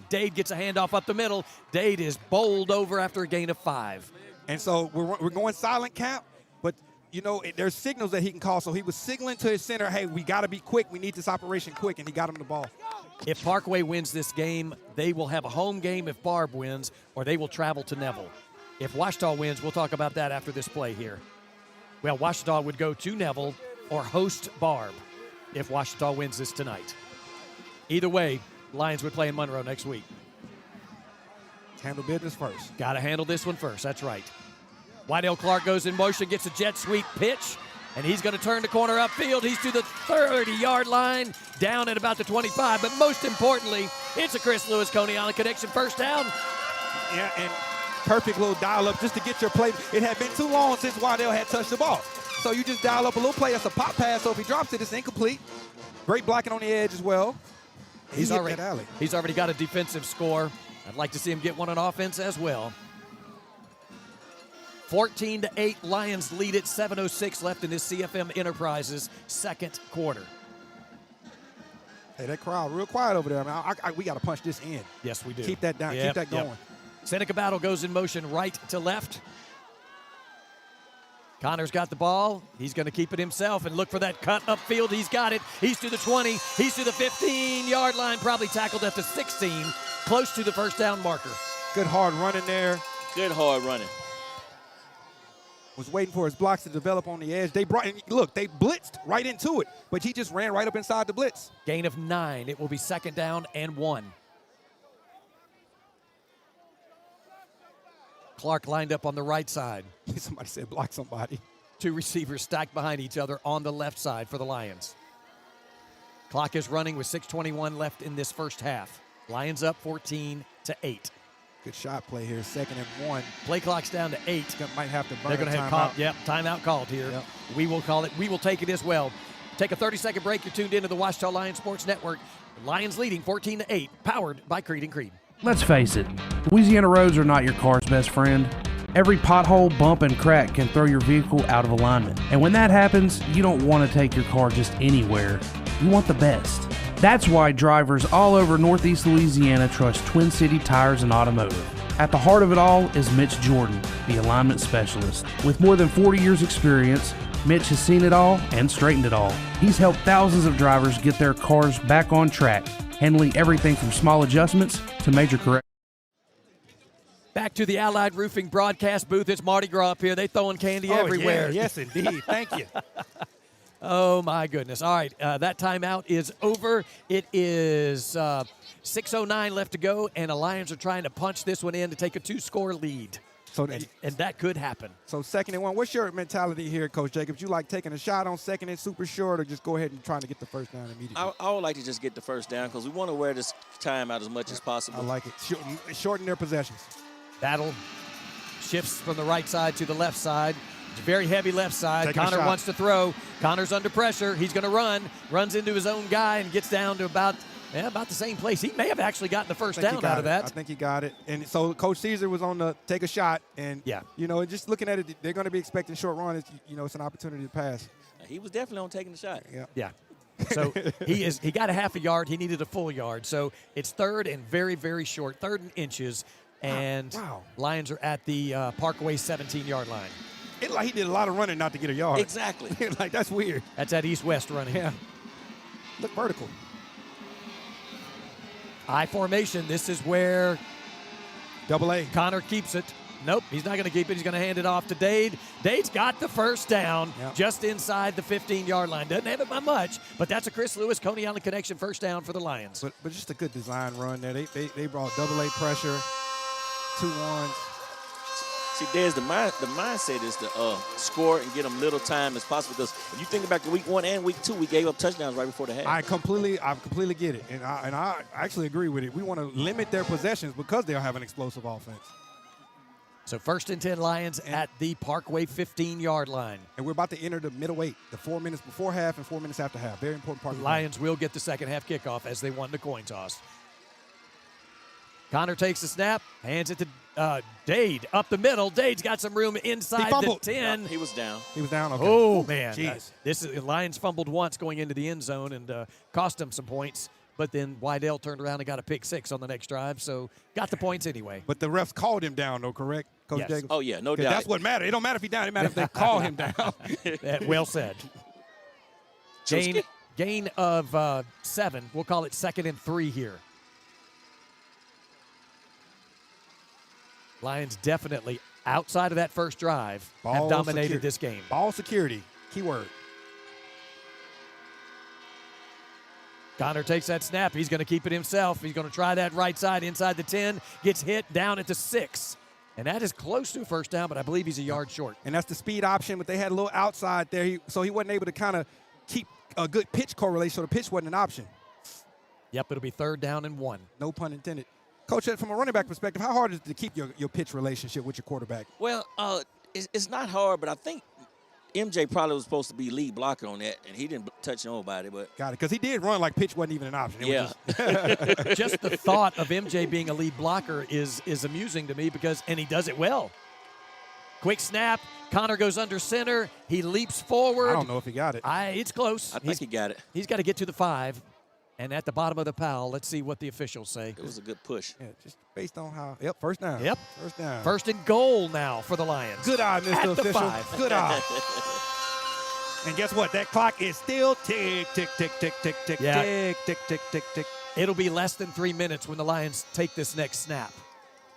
Speaker 1: Dade gets a handoff up the middle. Dade is bowled over after a gain of 5.
Speaker 2: And so we're going silent count, but, you know, there's signals that he can call. So he was signaling to his center, hey, we got to be quick. We need this operation quick, and he got him the ball.
Speaker 1: If Parkway wins this game, they will have a home game if Barb wins, or they will travel to Neville. If Ouachita wins, we'll talk about that after this play here. Well, Ouachita would go to Neville or host Barb if Ouachita wins this tonight. Either way, Lions would play in Monroe next week.
Speaker 2: Handle business first.
Speaker 1: Got to handle this one first. That's right. Wydell Clark goes in motion, gets a jet sweep pitch, and he's going to turn the corner upfield. He's to the 30-yard line, down at about the 25. But most importantly, it's a Chris Lewis Coney Island connection, first down.
Speaker 2: Yeah, and perfect little dial-up just to get your play. It had been too long since Wydell had touched the ball. So you just dial up a little play. That's a pop pass, so if he drops it, it's incomplete. Great blocking on the edge as well.
Speaker 1: He's already got a defensive score. I'd like to see him get one on offense as well. 14-8, Lions lead it. 7:06 left in this CFM Enterprises second quarter.
Speaker 2: Hey, that crowd real quiet over there. We got to punch this in.
Speaker 1: Yes, we do.
Speaker 2: Keep that down. Keep that going.
Speaker 1: Seneca Battle goes in motion right to left. Connor's got the ball. He's going to keep it himself and look for that cut upfield. He's got it. He's to the 20. He's to the 15-yard line. Probably tackled at the 16, close to the first down marker.
Speaker 2: Good hard running there.
Speaker 4: Good hard running.
Speaker 2: Was waiting for his blocks to develop on the edge. They blitzed right into it, but he just ran right up inside the blitz.
Speaker 1: Gain of 9. It will be 2nd down and 1. Clark lined up on the right side.
Speaker 2: Somebody said block somebody.
Speaker 1: 2 receivers stacked behind each other on the left side for the Lions. Clock is running with 6:21 left in this first half. Lions up 14-8.
Speaker 2: Good shot play here, 2nd and 1.
Speaker 1: Play clock's down to 8.
Speaker 2: Might have to burn.
Speaker 1: They're going to have timeout called here.
Speaker 2: Yep.
Speaker 1: We will call it. We will take it as well. Take a 30-second break. You're tuned into the Ouachita Lions Sports Network. Lions leading 14-8, powered by Creed and Creed.
Speaker 20: Let's face it, Louisiana roads are not your car's best friend. Every pothole, bump, and crack can throw your vehicle out of alignment. And when that happens, you don't want to take your car just anywhere. You want the best. That's why drivers all over Northeast Louisiana trust Twin City Tires and Automotive. At the heart of it all is Mitch Jordan, the alignment specialist. With more than 40 years experience, Mitch has seen it all and straightened it all. He's helped thousands of drivers get their cars back on track, handling everything from small adjustments to major corrections.
Speaker 1: Back to the Allied Roofing broadcast booth. It's Mardi Gras up here. They throwing candy everywhere.
Speaker 2: Yeah. Yes, indeed. Thank you.
Speaker 1: Oh, my goodness. All right, that timeout is over. It is 6:09 left to go, and the Lions are trying to punch this one in to take a 2-score lead.
Speaker 2: So
Speaker 1: and that could happen.
Speaker 2: So 2nd and 1. What's your mentality here, Coach Jacobs? You like taking a shot on 2nd and super short, or just go ahead and trying to get the first down immediately?
Speaker 4: I would like to just get the first down because we want to wear this time out as much as possible.
Speaker 2: I like it. Shorten their possessions.
Speaker 1: Battle shifts from the right side to the left side. It's a very heavy left side.
Speaker 2: Taking a
Speaker 1: Connor
Speaker 2: shot.
Speaker 1: wants to throw. Connor's under pressure. He's going to run. Runs into his own guy and gets down to about the same place. He may have actually gotten the first down out of that.
Speaker 2: I think he got it. And so Coach Caesar was on the take a shot. And, just looking at it, they're going to be expecting short run. It's an opportunity to pass.
Speaker 4: He was definitely on taking the shot.
Speaker 1: Yeah. So he got a half a yard. He needed a full yard. So it's 3rd and very, very short, 3rd and inches. And Lions are at the Parkway 17-yard line.
Speaker 2: It's like he did a lot of running not to get a yard.
Speaker 4: Exactly.
Speaker 2: Like, that's weird.
Speaker 1: That's that east-west running.
Speaker 2: Yeah. Look vertical.
Speaker 1: I formation. This is where
Speaker 2: Double A.
Speaker 1: Connor keeps it. Nope, he's not going to keep it. He's going to hand it off to Dade. Dade's got the first down just inside the 15-yard line. Doesn't have it by much, but that's a Chris Lewis, Coney Island connection first down for the Lions.
Speaker 2: But just a good design run there. They brought double A pressure, 2-1s.
Speaker 4: See, Des, the mindset is to score and get them little time as possible because if you think about the week 1 and week 2, we gave up touchdowns right before the half.
Speaker 2: I completely get it, and I actually agree with it. We want to limit their possessions because they'll have an explosive offense.
Speaker 1: So 1st and 10 Lions at the Parkway 15-yard line.
Speaker 2: And we're about to enter the middle weight, the 4 minutes before half and 4 minutes after half. Very important part of the
Speaker 1: Lions will get the second half kickoff as they won the coin toss. Connor takes the snap, hands it to Dade up the middle. Dade's got some room inside the 10.
Speaker 4: He was down.
Speaker 2: He was down. Okay.
Speaker 1: Oh, man.
Speaker 2: Jeez.
Speaker 1: Lions fumbled once going into the end zone and cost them some points. But then Wydell turned around and got a pick 6 on the next drive, so got the points anyway.
Speaker 2: But the refs called him down, though, correct, Coach
Speaker 1: Yes.
Speaker 2: Jacobs?
Speaker 4: Oh, yeah, no doubt.
Speaker 2: That's what matters. It don't matter if he's down. It matters if they call him down.
Speaker 1: Well said. Gain of 7. We'll call it 2nd and 3 here. Lions definitely, outside of that first drive, have dominated this game.
Speaker 2: Ball security, keyword.
Speaker 1: Connor takes that snap. He's going to keep it himself. He's going to try that right side inside the 10. Gets hit down at the 6. And that is close to a first down, but I believe he's a yard short.
Speaker 2: And that's the speed option, but they had a little outside there, so he wasn't able to kind of keep a good pitch correlation, so the pitch wasn't an option.
Speaker 1: Yep, it'll be 3rd down and 1.
Speaker 2: No pun intended. Coach, from a running back perspective, how hard is it to keep your pitch relationship with your quarterback?
Speaker 4: Well, it's not hard, but I think MJ probably was supposed to be lead blocker on that, and he didn't touch nobody. But
Speaker 2: got it, because he did run like pitch wasn't even an option.
Speaker 1: Just the thought of MJ being a lead blocker is amusing to me and he does it well. Quick snap. Connor goes under center. He leaps forward.
Speaker 2: I don't know if he got it.
Speaker 1: It's close.
Speaker 4: I think he got it.
Speaker 1: He's got to get to the 5. And at the bottom of the pile, let's see what the officials say.
Speaker 4: It was a good push.
Speaker 2: Yeah, just based on how. Yep, first down.
Speaker 1: Yep.
Speaker 2: First down.
Speaker 1: 1st and goal now for the Lions.
Speaker 2: Good eye, Mr.
Speaker 1: At the
Speaker 2: Official.
Speaker 1: 5.
Speaker 2: Good eye. And guess what? That clock is still tick, tick, tick, tick, tick, tick, tick, tick, tick, tick, tick.
Speaker 1: It'll be less than 3 minutes when the Lions take this next snap.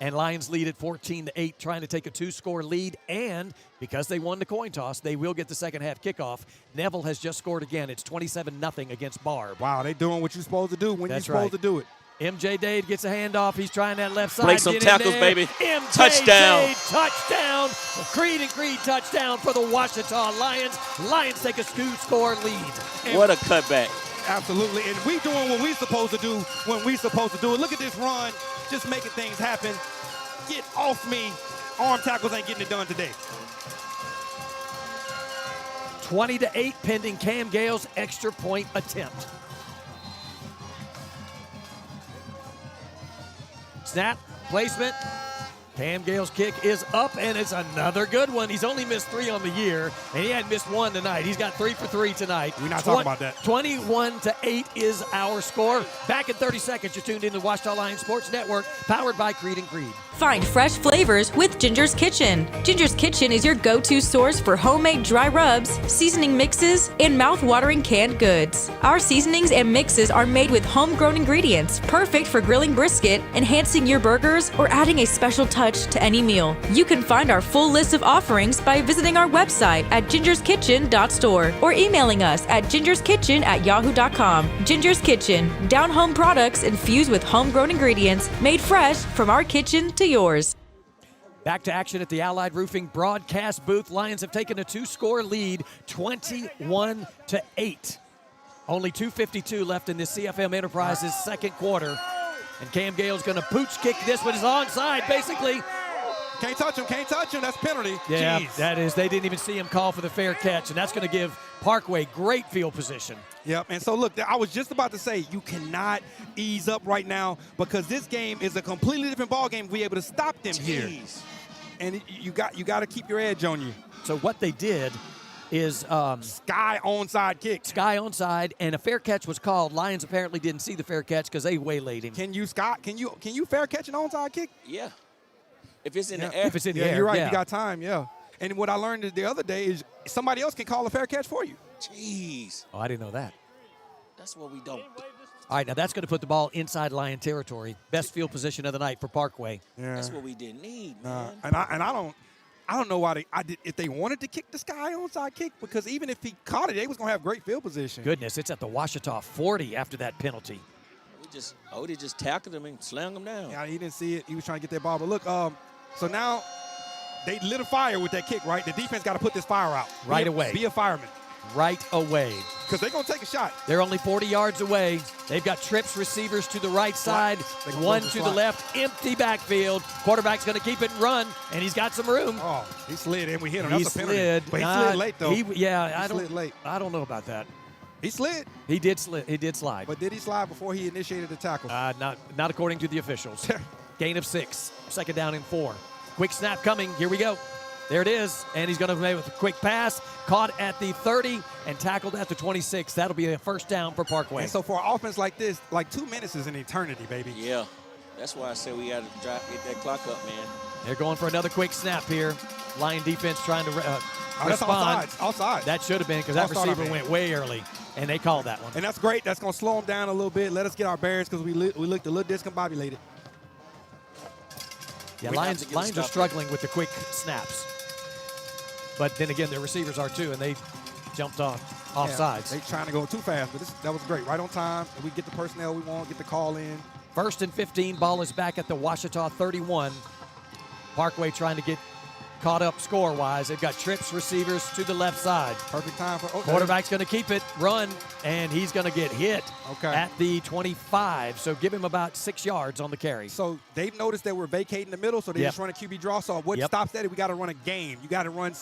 Speaker 1: And Lions lead at 14-8, trying to take a 2-score lead. And because they won the coin toss, they will get the second half kickoff. Neville has just scored again. It's 27-0 against Barb.
Speaker 2: Wow, they doing what you're supposed to do when you're supposed to do it.
Speaker 1: MJ Dade gets a handoff. He's trying that left side.
Speaker 4: Break some tackles, baby.
Speaker 1: MJ
Speaker 4: Touchdown.
Speaker 1: Dade, touchdown. Creed and Creed touchdown for the Ouachita Lions. Lions take a 2-score lead.
Speaker 4: What a cutback.
Speaker 2: Absolutely. And we doing what we supposed to do when we supposed to do it. Look at this run. Just making things happen. Get off me. Arm tackles ain't getting it done today.
Speaker 1: 20-8 pending Cam Gale's extra point attempt. Snap, placement. Cam Gale's kick is up, and it's another good one. He's only missed 3 on the year, and he hadn't missed 1 tonight. He's got 3 for 3 tonight.
Speaker 2: We're not talking about that.
Speaker 1: 21-8 is our score. Back in 30 seconds, you're tuned in to the Ouachita Lions Sports Network, powered by Creed and Creed.
Speaker 21: Find fresh flavors with Ginger's Kitchen. Ginger's Kitchen is your go-to source for homemade dry rubs, seasoning mixes, and mouth-watering canned goods. Our seasonings and mixes are made with homegrown ingredients, perfect for grilling brisket, enhancing your burgers, or adding a special touch touch to any meal. You can find our full list of offerings by visiting our website at gingerskitchen.store or emailing us at gingerskitchen@yahoo.com. Ginger's Kitchen, down-home products infused with homegrown ingredients made fresh from our kitchen to yours.
Speaker 1: Back to action at the Allied Roofing broadcast booth. Lions have taken a 2-score lead, 21-8. Only 2:52 left in this CFM Enterprises second quarter. And Cam Gale's going to pooch kick this one. Is onside, basically.
Speaker 2: Can't touch him. That's penalty.
Speaker 1: Yeah,
Speaker 2: Jeez.
Speaker 1: that is. They didn't even see him call for the fair catch, and that's going to give Parkway great field position.
Speaker 2: Yep, and so look, I was just about to say, you cannot ease up right now because this game is a completely different ball game. We're able to stop them here. And you got to keep your edge on you.
Speaker 1: So what they did is
Speaker 2: sky onside kick.
Speaker 1: Sky onside, and a fair catch was called. Lions apparently didn't see the fair catch because they waylaid him.
Speaker 2: Can you fair catch an onside kick?
Speaker 4: Yeah. If it's in the air.
Speaker 1: If it's in the air,
Speaker 2: you're right.
Speaker 1: yeah.
Speaker 2: You got time, yeah. And what I learned the other day is somebody else can call a fair catch for you.
Speaker 4: Jeez.
Speaker 1: Oh, I didn't know that.
Speaker 4: That's what we don't.
Speaker 1: All right, now that's going to put the ball inside Lion territory. Best field position of the night for Parkway.
Speaker 2: Yeah.
Speaker 4: That's what we didn't need, man.
Speaker 2: And I don't know why if they wanted to kick the sky onside kick, because even if he caught it, they was going to have great field position.
Speaker 1: Goodness, it's at the Ouachita 40 after that penalty.
Speaker 4: Odie just tackled him and slammed him down.
Speaker 2: Yeah, he didn't see it. He was trying to get that ball. But look, so now they lit a fire with that kick, right? The defense got to put this fire out.
Speaker 1: Right away.
Speaker 2: Be a fireman.
Speaker 1: Right away.
Speaker 2: Because they're going to take a shot.
Speaker 1: They're only 40 yards away. They've got trips receivers to the right side, one to the left, empty backfield. Quarterback's going to keep it and run, and he's got some room.
Speaker 2: Oh, he slid and we hit him.
Speaker 1: He
Speaker 2: That's a penalty.
Speaker 1: slid.
Speaker 2: But he slid late, though.
Speaker 1: I
Speaker 2: slid late.
Speaker 1: don't know about that.
Speaker 2: He slid.
Speaker 1: He did slide.
Speaker 2: But did he slide before he initiated the tackle?
Speaker 1: Not according to the officials. Gain of 6. Second down and 4. Quick snap coming. Here we go. There it is, and he's going to make with a quick pass, caught at the 30 and tackled at the 26. That'll be a first down for Parkway.
Speaker 2: And so for an offense like this, like 2 minutes is an eternity, baby.
Speaker 4: Yeah, that's why I said we got to get that clock up, man.
Speaker 1: They're going for another quick snap here. Lion defense trying to respond.
Speaker 2: That's offside.
Speaker 1: That should have been because that receiver went way early, and they called that one.
Speaker 2: And that's great. That's going to slow them down a little bit. Let us get our bearings because we looked a little discombobulated.
Speaker 1: Yeah, Lions are struggling with the quick snaps. But then again, their receivers are too, and they jumped off sides.
Speaker 2: They're trying to go too fast, but that was great. Right on time. We get the personnel we want, get the call in.
Speaker 1: 1st and 15, ball is back at the Ouachita 31. Parkway trying to get caught up score-wise. They've got trips receivers to the left side.
Speaker 2: Perfect time for
Speaker 1: Quarterback's going to keep it, run, and he's going to get hit at the 25. So give him about 6 yards on the carry.
Speaker 2: So they've noticed that we're vacating the middle, so they just run a QB draw. So what stops that? We got to run a game. You got to run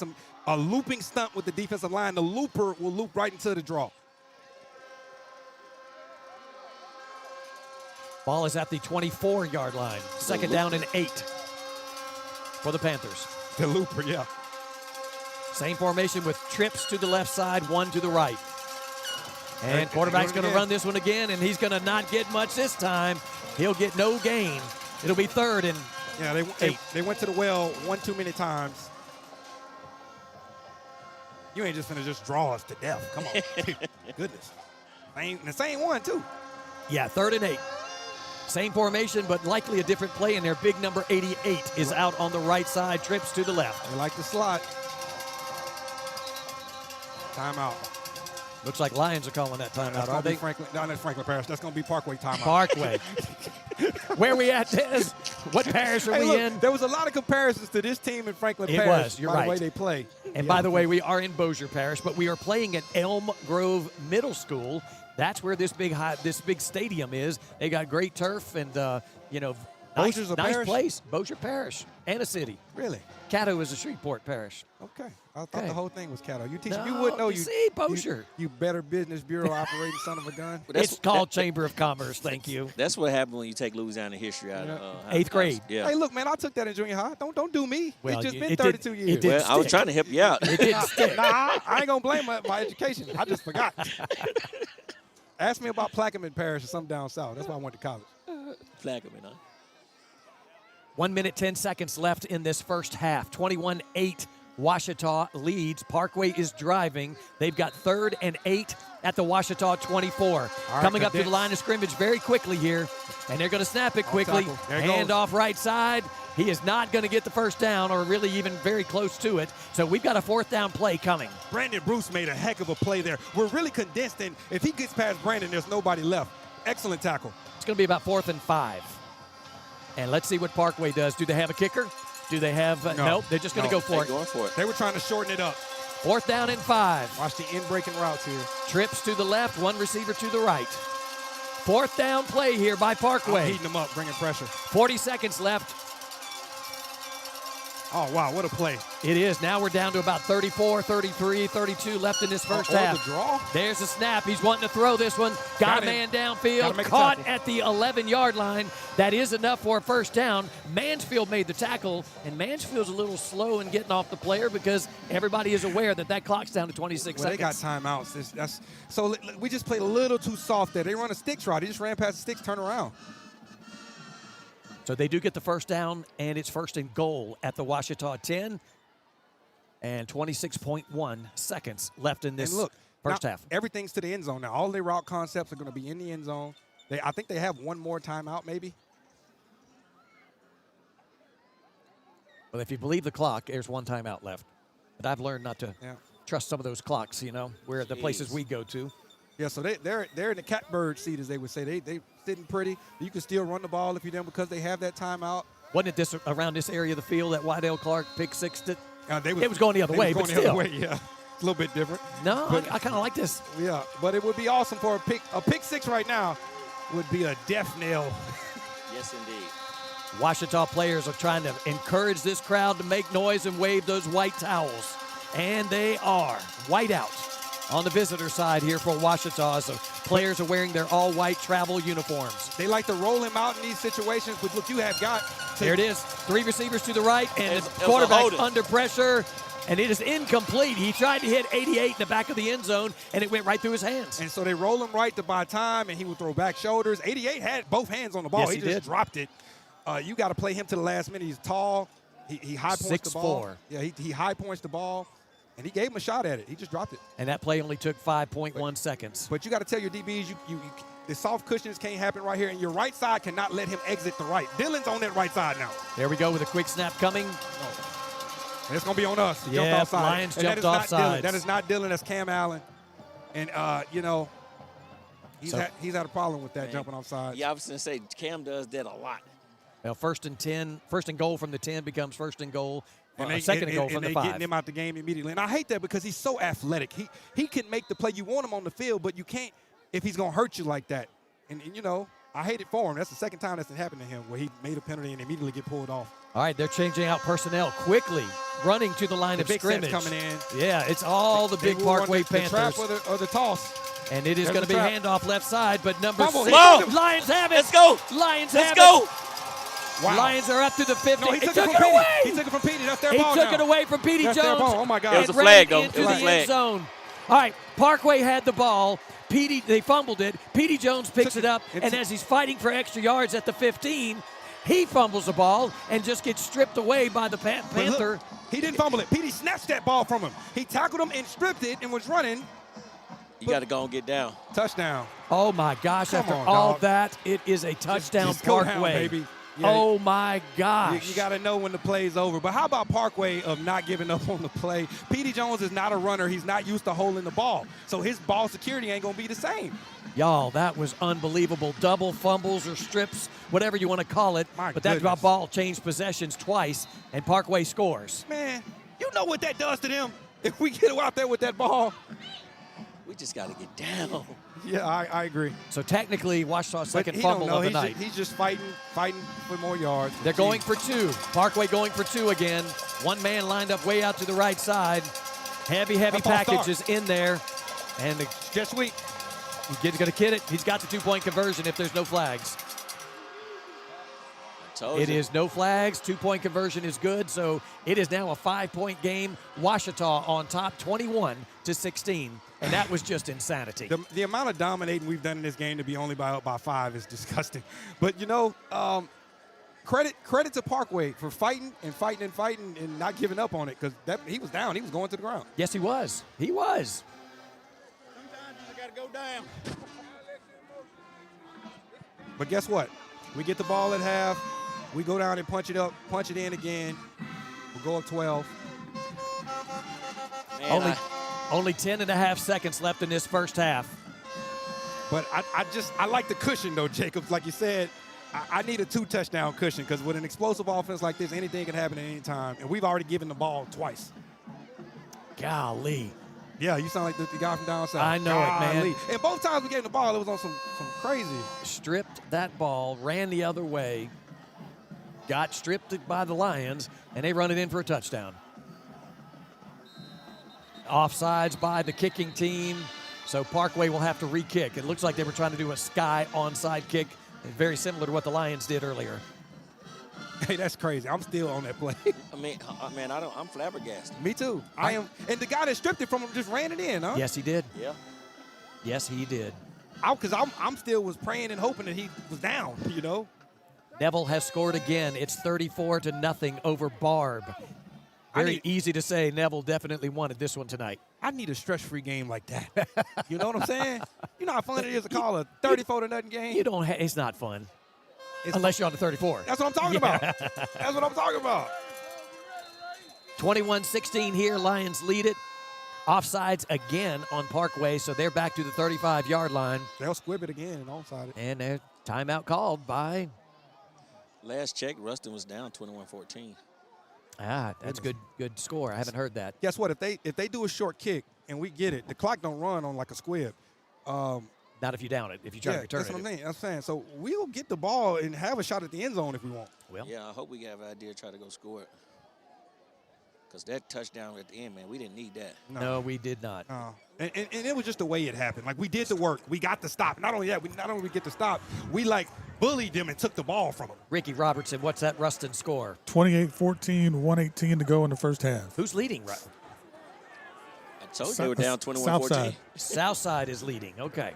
Speaker 2: a looping stunt with the defensive line. The looper will loop right into the draw.
Speaker 1: Ball is at the 24-yard line. Second down and 8 for the Panthers.
Speaker 2: The looper, yeah.
Speaker 1: Same formation with trips to the left side, one to the right. And quarterback's going to run this one again, and he's going to not get much this time. He'll get no gain. It'll be 3rd and 8.
Speaker 2: They went to the well one too many times. You ain't just going to just draw us to death. Come on. Goodness. The same one, too.
Speaker 1: Yeah, 3rd and 8. Same formation, but likely a different play, and their big number 88 is out on the right side, trips to the left.
Speaker 2: They like the slot. Timeout.
Speaker 1: Looks like Lions are calling that timeout, aren't they?
Speaker 2: That's Franklin Parish. That's going to be Parkway timeout.
Speaker 1: Parkway. Where we at, Des? What parish are we in?
Speaker 2: There was a lot of comparisons to this team in Franklin Parish.
Speaker 1: It was. You're right.
Speaker 2: By the way they play.
Speaker 1: And by the way, we are in Bossier Parish, but we are playing at Elm Grove Middle School. That's where this big stadium is. They got great turf and nice place. Bossier Parish and a city.
Speaker 2: Really?
Speaker 1: Caddo is a Shreveport parish.
Speaker 2: Okay. I thought the whole thing was Caddo. You wouldn't know.
Speaker 1: Bossier.
Speaker 2: You better Business Bureau operating son of a gun.
Speaker 1: It's called Chamber of Commerce. Thank you.
Speaker 4: That's what happened when you take Louisiana history out of
Speaker 1: 8th grade.
Speaker 4: Yeah.
Speaker 2: Hey, look, man, I took that in junior high. Don't do me.
Speaker 1: Well,
Speaker 2: it's just been 32 years.
Speaker 4: I was trying to help you out.
Speaker 1: It didn't stick.
Speaker 2: I ain't going to blame my education. I just forgot. Ask me about Plaquemine Parish or something down south. That's why I went to college.
Speaker 4: Plaquemine, huh?
Speaker 1: 1 minute, 10 seconds left in this first half. 21-8, Ouachita leads. Parkway is driving. They've got 3rd and 8 at the Ouachita 24. Coming up to the line of scrimmage very quickly here, and they're going to snap it quickly. Hand off right side, He is not going to get the first down or really even very close to it. So we've got a 4th down play coming.
Speaker 2: Brandon Bruce made a heck of a play there. We're really condensed, and if he gets past Brandon, there's nobody left. Excellent tackle.
Speaker 1: It's going to be about 4th and 5. And let's see what Parkway does. Do they have a kicker? Do they have nope, they're just going to go for it.
Speaker 4: Going for it.
Speaker 2: They were trying to shorten it up.
Speaker 1: 4th down and 5.
Speaker 2: Watch the in-breaking routes here.
Speaker 1: Trips to the left, one receiver to the right. 4th down play here by Parkway.
Speaker 2: I'm heating them up, bringing pressure.
Speaker 1: 40 seconds left.
Speaker 2: Oh, wow, what a play.
Speaker 1: It is. Now we're down to about 34, 33, 32 left in this first half.
Speaker 2: The draw?
Speaker 1: There's a snap. He's wanting to throw this one. Got a man downfield. Caught at the 11-yard line. That is enough for a first down. Mansfield made the tackle, and Mansfield's a little slow in getting off the player because everybody is aware that clock's down to 26 seconds.
Speaker 2: They got timeouts. So we just played a little too soft there. They run a sticks route. He just ran past the sticks, turn around.
Speaker 1: So they do get the first down, and it's 1st and goal at the Ouachita 10. And 26.1 seconds left in this first half.
Speaker 2: Everything's to the end zone now. All their route concepts are going to be in the end zone. I think they have one more timeout maybe.
Speaker 1: Well, if you believe the clock, there's one timeout left. But I've learned not to trust some of those clocks, where the places we go to.
Speaker 2: Yeah, so they're in the catbird seat, as they would say. They sitting pretty. You can still run the ball if you don't because they have that timeout.
Speaker 1: Wasn't it this around this area of the field that Wydell Clark pick sixed it?
Speaker 2: It
Speaker 1: was going the other way, but still.
Speaker 2: Other way, yeah. A little bit different.
Speaker 1: No, I kind of like this.
Speaker 2: Yeah, but it would be awesome for a pick six right now would be a death knell.
Speaker 4: Yes, indeed.
Speaker 1: Ouachita players are trying to encourage this crowd to make noise and wave those white towels. And they are. White out on the visitor side here for Ouachita. So players are wearing their all-white travel uniforms.
Speaker 2: They like to roll him out in these situations, but look, you have got.
Speaker 1: There it is. 3 receivers to the right, and the quarterback under pressure. And it is incomplete. He tried to hit 88 in the back of the end zone, and it went right through his hands.
Speaker 2: And so they roll him right to buy time, and he would throw back shoulders. 88 had both hands on the ball.
Speaker 1: Yes,
Speaker 2: he just dropped it. You got to play him to the last minute. He's tall. He high points the ball.
Speaker 1: 6'4".
Speaker 2: Yeah, he high points the ball, and he gave him a shot at it. He just dropped it.
Speaker 1: And that play only took 5.1 seconds.
Speaker 2: But you got to tell your DBs, the soft cushions can't happen right here, and your right side cannot let him exit the right. Dylan's on that right side now.
Speaker 1: There we go with a quick snap coming.
Speaker 2: And it's going to be on us. He
Speaker 1: yeah,
Speaker 2: jumped offside.
Speaker 1: Lions jumped offside.
Speaker 2: That is not Dylan. That's Cam Allen. And, he's had a problem with that jumping offside.
Speaker 4: Yeah, I was going to say, Cam does that a lot.
Speaker 1: Well, 1st and 10, 1st and goal from the 10 becomes 1st and goal.
Speaker 2: And
Speaker 1: second and goal from the 5.
Speaker 2: Getting him out the game immediately. And I hate that because he's so athletic. He can make the play. You want him on the field, but you can't if he's going to hurt you like that. And I hate it for him. That's the second time that's happened to him where he made a penalty and immediately get pulled off.
Speaker 1: All right, they're changing out personnel quickly, running to the line of scrimmage.
Speaker 2: Coming in.
Speaker 1: Yeah, it's all the big Parkway Panthers.
Speaker 2: The trap or the toss.
Speaker 1: And it is going to be handoff left side, but number 6. Lions have it.
Speaker 4: Let's go.
Speaker 1: Lions
Speaker 4: have
Speaker 1: it.
Speaker 4: Let's go.
Speaker 1: Wow. Lions are up to the 50.
Speaker 2: No, he took it
Speaker 1: away.
Speaker 2: He took it from Petey. That's their ball
Speaker 1: He took it away from Petey Jones.
Speaker 2: Their ball. Oh, my God.
Speaker 4: It was a flag, though.
Speaker 1: Into the end zone. All right, Parkway had the ball. They fumbled it. Petey Jones picks it up, and as he's fighting for extra yards at the 15, he fumbles the ball and just gets stripped away by the Panther.
Speaker 2: Look, he didn't fumble it. Petey snatched that ball from him. He tackled him and stripped it and was running.
Speaker 4: You got to go and get down.
Speaker 2: Touchdown.
Speaker 1: Oh, my gosh. After all that, it is a touchdown
Speaker 2: just go
Speaker 1: Parkway.
Speaker 2: Down, baby. Yeah.
Speaker 1: Oh, my gosh.
Speaker 2: You got to know when the play's over. But how about Parkway of not giving up on the play? Petey Jones is not a runner. He's not used to holding the ball. So his ball security ain't going to be the same.
Speaker 1: Y'all, that was unbelievable. Double fumbles or strips, whatever you want to call it. But
Speaker 2: goodness.
Speaker 1: that ball changed possessions twice, and Parkway scores.
Speaker 2: Man, you know what that does to them if we get out there with that ball.
Speaker 4: We just got to get down.
Speaker 2: Yeah, I agree.
Speaker 1: So technically, Ouachita's second fumble of the night.
Speaker 2: He's just fighting for more yards.
Speaker 1: They're going for 2. Parkway going for 2 again. One man lined up way out to the right side. Heavy packages in there. And the
Speaker 2: jet sweep.
Speaker 1: He's going to get it. He's got the 2-point conversion if there's no flags. It is no flags. 2-point conversion is good. So it is now a 5-point game. Ouachita on top 21-16. And that was just insanity.
Speaker 2: The amount of dominating we've done in this game to be only up by 5 is disgusting. But, credit to Parkway for fighting and not giving up on it because he was down. He was going to the ground.
Speaker 1: Yes, he was. He was.
Speaker 17: Sometimes you got to go down.
Speaker 2: But guess what? We get the ball at half. We go down and punch it up, punch it in again. We'll go up 12.
Speaker 4: Man,
Speaker 1: Only 10.5 seconds left in this first half.
Speaker 2: But I like the cushion, though, Jacobs. Like you said, I need a 2-touchdown cushion because with an explosive offense like this, anything can happen at any time. And we've already given the ball twice.
Speaker 1: Golly.
Speaker 2: Yeah, you sound like the guy from down south.
Speaker 1: I know it, man.
Speaker 2: And both times we gave the ball, it was on some crazy.
Speaker 1: Stripped that ball, ran the other way, got stripped by the Lions, and they run it in for a touchdown. Offsides by the kicking team, so Parkway will have to re-kick. It looks like they were trying to do a sky onside kick, very similar to what the Lions did earlier.
Speaker 2: Hey, that's crazy. I'm still on that play.
Speaker 4: I'm flabbergasted.
Speaker 2: Me too. I am. And the guy that stripped it from him just ran it in, huh?
Speaker 1: Yes, he did.
Speaker 4: Yeah.
Speaker 1: Yes, he did.
Speaker 2: Because I'm still was praying and hoping that he was down, you know.
Speaker 1: Neville has scored again. It's 34-0 over Barb. Very easy to say Neville definitely wanted this one tonight.
Speaker 2: I need a stress-free game like that. You know what I'm saying? You know how fun it is to call a 34-0 game?
Speaker 1: You don't. It's not fun. Unless you're on the 34.
Speaker 2: That's what I'm talking about. That's what I'm talking about.
Speaker 1: 21-16 here. Lions lead it. Offsides again on Parkway, so they're back to the 35-yard line.
Speaker 2: They'll squib it again and onside it.
Speaker 1: And their timeout called by.
Speaker 4: Last check, Ruston was down 21-14.
Speaker 1: That's good score. I haven't heard that.
Speaker 2: Guess what? If they do a short kick and we get it, the clock don't run on like a squib.
Speaker 1: Not if you down it. If you try to return
Speaker 2: that's what I'm saying. So we'll get the ball and have a shot at the end zone if we want.
Speaker 1: Well,
Speaker 4: yeah, I hope we have an idea to try to go score it. Because that touchdown at the end, man, we didn't need that.
Speaker 1: No, we did not.
Speaker 2: And it was just the way it happened. Like, we did the work. We got the stop. Not only that, not only we get the stop, we, bullied them and took the ball from them.
Speaker 1: Ricky Robertson, what's that Ruston score?
Speaker 7: 28-14, 1:18 to go in the first half.
Speaker 1: Who's leading?
Speaker 4: I told you they were down 21-14.
Speaker 1: Southside is leading. Okay.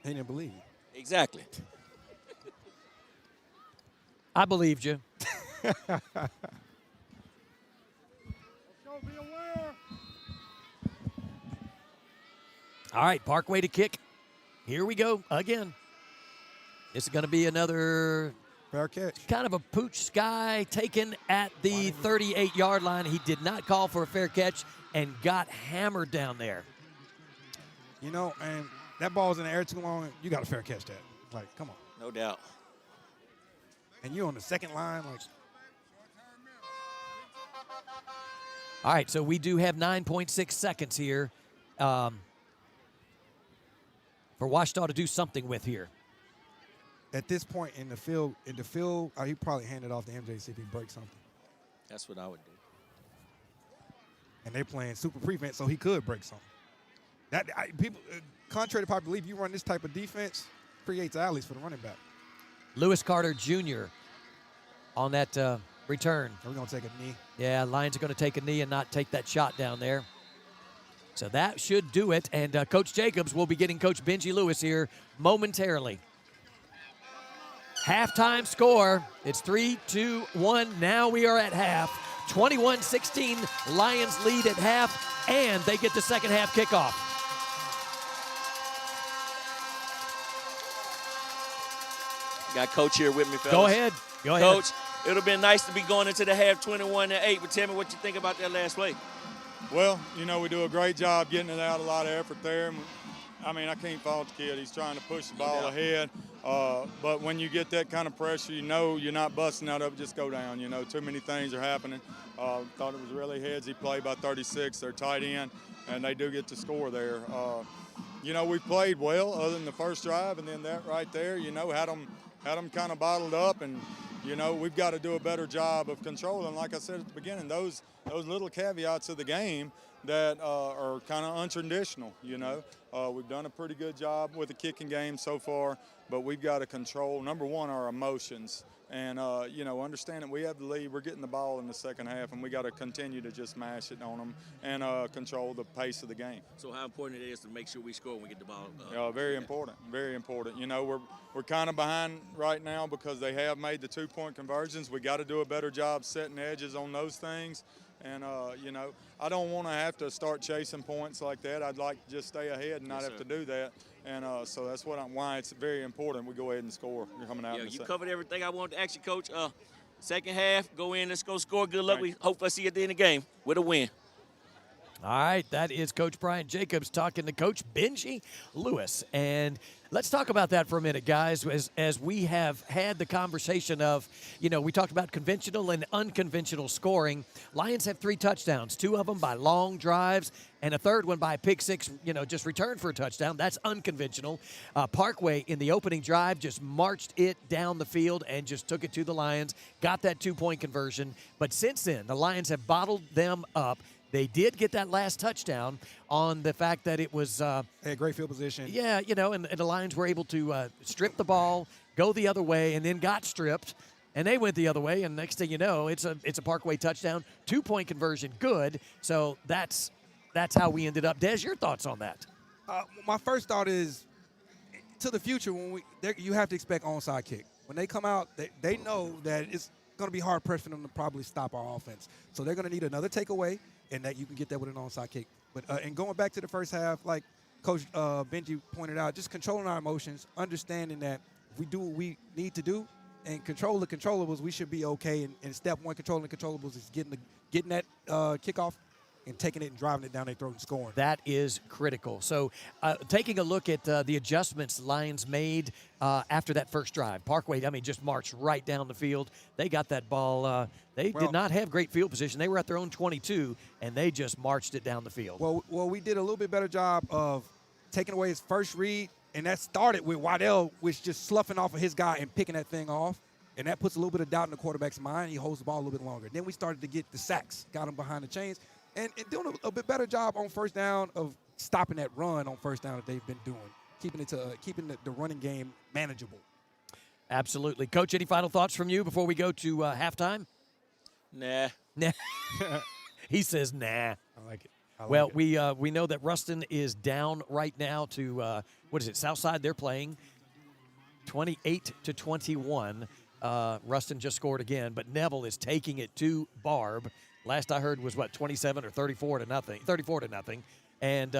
Speaker 2: They didn't believe you.
Speaker 4: Exactly.
Speaker 1: I believed you. All right, Parkway to kick. Here we go again. This is going to be another
Speaker 2: fair catch.
Speaker 1: Kind of a pooch sky taken at the 38-yard line. He did not call for a fair catch and got hammered down there.
Speaker 2: You know, and that ball's in the air too long. You got to fair catch that. Like, come on.
Speaker 4: No doubt.
Speaker 2: And you on the second line, like.
Speaker 1: All right, so we do have 9.6 seconds here for Ouachita to do something with here.
Speaker 2: At this point in the field, he probably handed off to MJ see if he breaks something.
Speaker 4: That's what I would do.
Speaker 2: And they're playing super prevent, so he could break something. People, contrary to popular belief, you run this type of defense, creates alleys for the running back.
Speaker 1: Lewis Carter Jr. on that return.
Speaker 2: We're going to take a knee.
Speaker 1: Yeah, Lions are going to take a knee and not take that shot down there. So that should do it. And Coach Jacobs will be getting Coach Benji Lewis here momentarily. Halftime score. It's 3-2-1. Now we are at half. 21-16. Lions lead at half, and they get the second half kickoff.
Speaker 4: Got Coach here with me, fellas.
Speaker 1: Go ahead.
Speaker 4: Coach, it would have been nice to be going into the half 21-8, but tell me what you think about that last play.
Speaker 11: Well, you know, we do a great job getting it out, a lot of effort there. I mean, I can't fault the kid. He's trying to push the ball ahead. But when you get that kind of pressure, you know you're not busting out of it, just go down. You know, too many things are happening. Thought it was really headsy play by 36. They're tight end, and they do get to score there. You know, we played well other than the first drive, and then that right there, you know, had them kind of bottled up, and you know, we've got to do a better job of controlling. Like I said at the beginning, those little caveats of the game that are kind of untraditional, you know. We've done a pretty good job with the kicking game so far, but we've got to control, number one, our emotions. And, you know, understand that we have the lead. We're getting the ball in the second half, and we got to continue to just mash it on them and control the pace of the game.
Speaker 4: So how important it is to make sure we score when we get the ball?
Speaker 11: Very important, very important. You know, we're kind of behind right now because they have made the 2-point conversions. We got to do a better job setting edges on those things. And, I don't want to have to start chasing points like that. I'd like to just stay ahead and not have to do that. And so that's why it's very important we go ahead and score. You're coming out.
Speaker 4: Yeah, you covered everything I wanted to ask you, Coach. Second half, go in, let's go score. Good luck. We hope I see you at the end of the game with a win.
Speaker 1: All right, that is Coach Brian Jacobs talking to Coach Benji Lewis. And let's talk about that for a minute, guys, as we have had the conversation of, we talked about conventional and unconventional scoring. Lions have 3 touchdowns, 2 of them by long drives, and a third one by a pick six, just returned for a touchdown. That's unconventional. Parkway in the opening drive just marched it down the field and just took it to the Lions, got that 2-point conversion. But since then, the Lions have bottled them up. They did get that last touchdown on the fact that it was
Speaker 2: had great field position.
Speaker 1: Yeah, and the Lions were able to strip the ball, go the other way, and then got stripped, and they went the other way. And next thing you know, it's a Parkway touchdown, 2-point conversion, good. So that's how we ended up. Des, your thoughts on that?
Speaker 2: My first thought is to the future you have to expect onside kick. When they come out, they know that it's going to be hard pressed for them to probably stop our offense. So they're going to need another takeaway. And that you can get that with an onside kick. But and going back to the first half, like Coach Benji pointed out, just controlling our emotions, understanding that if we do what we need to do and control the controllables, we should be okay. And step one, controlling the controllables, is getting that kickoff and taking it and driving it down their throat and scoring.
Speaker 1: That is critical. So taking a look at the adjustments Lions made after that first drive. Parkway, just marched right down the field. They got that ball. They did not have great field position. They were at their own 22, and they just marched it down the field.
Speaker 2: Well, we did a little bit better job of taking away his first read, and that started with Waddell, which just sloughing off of his guy and picking that thing off. And that puts a little bit of doubt in the quarterback's mind. He holds the ball a little bit longer. Then we started to get the sacks, got him behind the chains. And doing a bit better job on first down of stopping that run on first down that they've been doing, keeping the running game manageable.
Speaker 1: Absolutely. Coach, any final thoughts from you before we go to halftime?
Speaker 4: Nah.
Speaker 1: He says nah.
Speaker 2: I like it.
Speaker 1: We know that Ruston is down right now to, Southside? They're playing 28-21. Ruston just scored again, but Neville is taking it to Barb. Last I heard was 27 or 34-0. And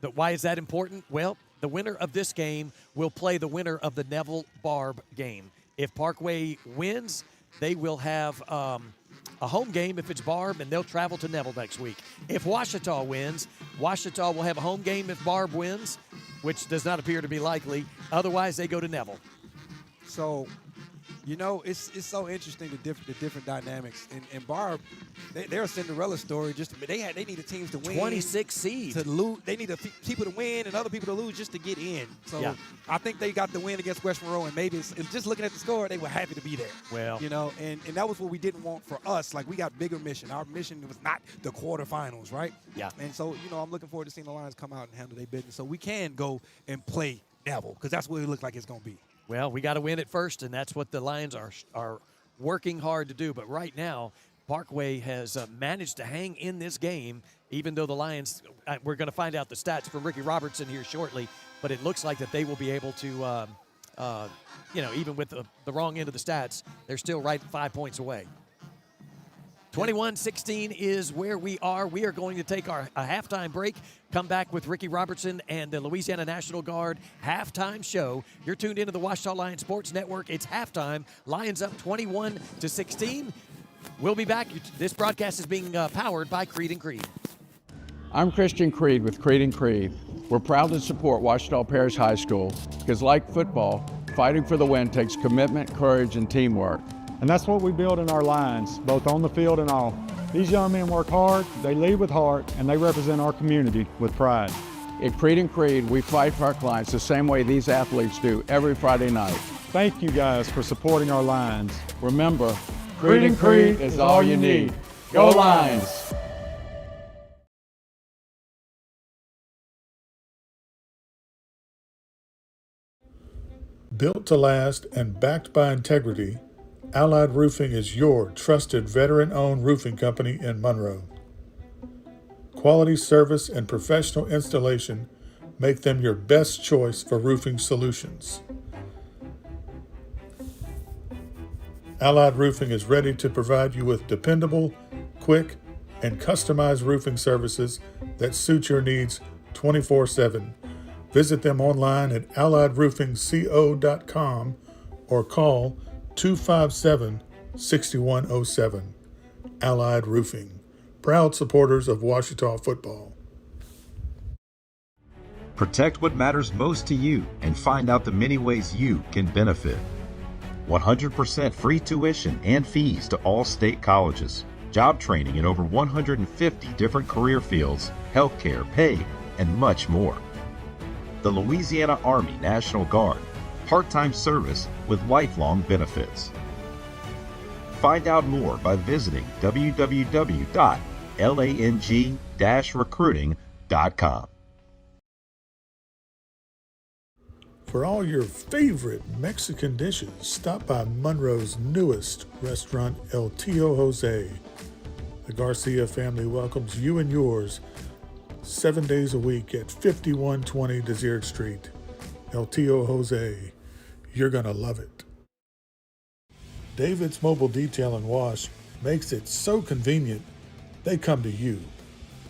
Speaker 1: but why is that important? Well, the winner of this game will play the winner of the Neville Barb game. If Parkway wins, they will have a home game if it's Barb, and they'll travel to Neville next week. If Ouachita wins, Ouachita will have a home game if Barb wins, which does not appear to be likely. Otherwise, they go to Neville.
Speaker 2: So, it's so interesting the different dynamics. And Barb, they're a Cinderella story. They need teams to win.
Speaker 1: 26 seeds
Speaker 2: to lose. They need people to win and other people to lose just to get in. So yeah. I think they got the win against West Monroe, and maybe it's just looking at the score, they were happy to be there.
Speaker 1: Well,
Speaker 2: and that was what we didn't want for us. Like, we got bigger mission. Our mission was not the quarterfinals, right?
Speaker 1: Yeah.
Speaker 2: And so I'm looking forward to seeing the Lions come out and handle their business, so we can go and play Neville, because that's what it looks like it's going to be.
Speaker 1: Well, we got to win it first, and that's what the Lions are working hard to do. But right now, Parkway has managed to hang in this game, even though the Lions, we're going to find out the stats from Ricky Robertson here shortly, but it looks like that they will be able to, even with the wrong end of the stats, they're still right 5 points away. 21-16 is where we are. We are going to take a halftime break, come back with Ricky Robertson and the Louisiana National Guard halftime show. You're tuned into the Ouachita Lions Sports Network. It's halftime. Lions up 21-16. We'll be back. This broadcast is being powered by Creed & Creed.
Speaker 3: I'm Christian Creed with Creed & Creed. We're proud to support Ouachita Parish High School because, like football, fighting for the win takes commitment, courage, and teamwork.
Speaker 5: And that's what we build in our Lions, both on the field and off. These young men work hard, they lead with heart, and they represent our community with pride.
Speaker 3: At Creed & Creed, we fight for our clients the same way these athletes do every Friday night.
Speaker 5: Thank you guys for supporting our Lions.
Speaker 3: Remember, Creed & Creed is all you need. Go Lions!
Speaker 7: Built to last and backed by integrity, Allied Roofing is your trusted veteran-owned roofing company in Monroe. Quality service and professional installation make them your best choice for roofing solutions. Allied Roofing is ready to provide you with dependable, quick, and customized roofing services that suit your needs 24/7. Visit them online at alliedroofingco.com or call 257-6107. Allied Roofing, proud supporters of Ouachita football.
Speaker 6: Protect what matters most to you and find out the many ways you can benefit. 100% free tuition and fees to all state colleges. Job training in over 150 different career fields, healthcare, pay, and much more. The Louisiana Army National Guard, part-time service with lifelong benefits. Find out more by visiting www.lang-recruiting.com.
Speaker 7: For all your favorite Mexican dishes, stop by Monroe's newest restaurant, El Tío Jose. The Garcia family welcomes you and yours 7 days a week at 5120 Desert Street. El Tío Jose, you're going to love it. David's Mobile Detail and Wash makes it so convenient, they come to you.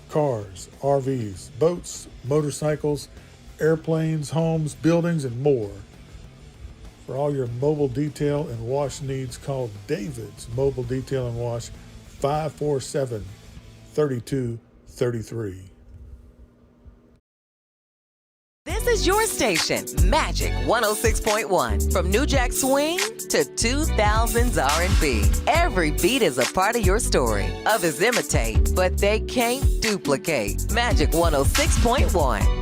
Speaker 7: Cars, RVs, boats, motorcycles, airplanes, homes, buildings, and more. For all your mobile detail and wash needs, call David's Mobile Detail and Wash 547-3233.
Speaker 8: This is your station, Magic 106.1. From New Jack Swing to 2000s R&B. Every beat is a part of your story. Others imitate, but they can't duplicate. Magic 106.1.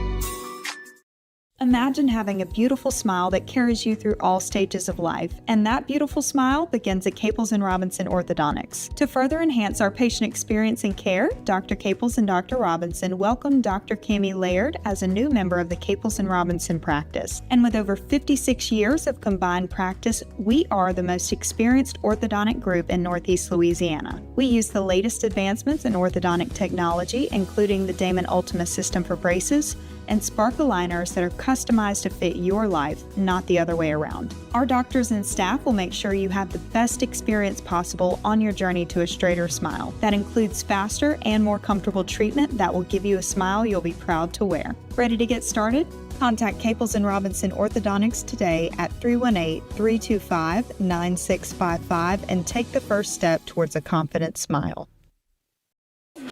Speaker 9: Imagine having a beautiful smile that carries you through all stages of life, and that beautiful smile begins at Caples & Robinson Orthodontics. To further enhance our patient experience and care, Dr. Caples and Dr. Robinson welcome Dr. Cami Laird as a new member of the Caples & Robinson practice. And with over 56 years of combined practice, we are the most experienced orthodontic group in Northeast Louisiana. We use the latest advancements in orthodontic technology, including the Damon Ultima system for braces, and Spark aligners that are customized to fit your life, not the other way around. Our doctors and staff will make sure you have the best experience possible on your journey to a straighter smile. That includes faster and more comfortable treatment that will give you a smile you'll be proud to wear. Ready to get started? Contact Caples & Robinson Orthodontics today at 318-325-9655 and take the first step towards a confident smile.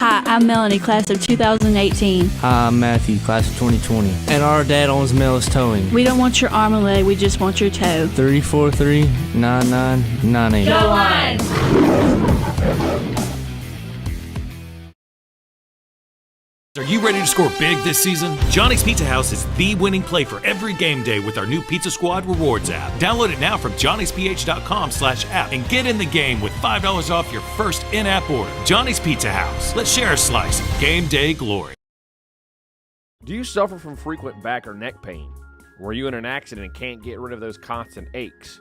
Speaker 18: Hi, I'm Melanie, class of 2018.
Speaker 19: Hi, I'm Matthew, class of 2020. And our dad owns Mel's Towing.
Speaker 18: We don't want your arm and leg, we just want your toe.
Speaker 19: 343-9998.
Speaker 18: Go on!
Speaker 10: Are you ready to score big this season? Johnny's Pizza House is the winning play for every game day with our new Pizza Squad Rewards app. Download it now from johnnysph.com/app and get in the game with $5 off your first in-app order. Johnny's Pizza House. Let's share a slice of game day glory.
Speaker 12: Do you suffer from frequent back or neck pain? Were you in an accident and can't get rid of those constant aches?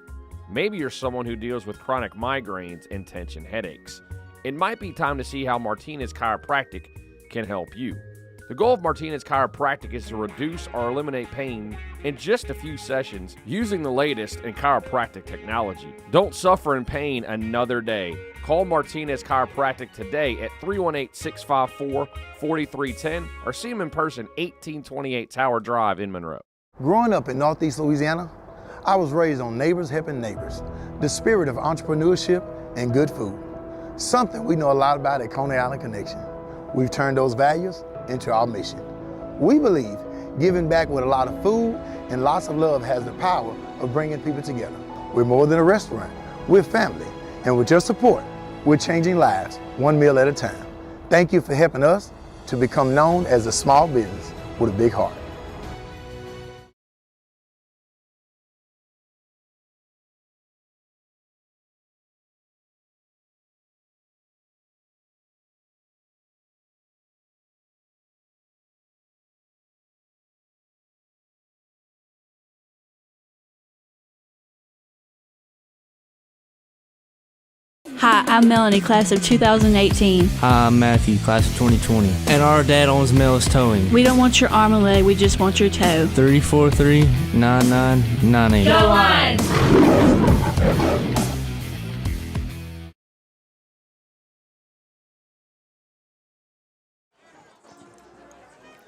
Speaker 12: Maybe you're someone who deals with chronic migraines and tension headaches. It might be time to see how Martinez Chiropractic can help you. The goal of Martinez Chiropractic is to reduce or eliminate pain in just a few sessions using the latest in chiropractic technology. Don't suffer in pain another day. Call Martinez Chiropractic today at 318-654-4310 or see them in person 1828 Tower Drive in Monroe.
Speaker 13: Growing up in Northeast Louisiana, I was raised on neighbors helping neighbors, the spirit of entrepreneurship and good food, something we know a lot about at Coney Island Connection. We've turned those values into our mission. We believe giving back with a lot of food and lots of love has the power of bringing people together. We're more than a restaurant, we're family, and with your support, we're changing lives one meal at a time. Thank you for helping us to become known as a small business with a big heart.
Speaker 18: Hi, I'm Melanie, class of 2018.
Speaker 19: Hi, I'm Matthew, class of 2020. And our dad owns Mel's Towing.
Speaker 18: We don't want your arm and leg, we just want your toe.
Speaker 19: 343-9998.
Speaker 18: Go on!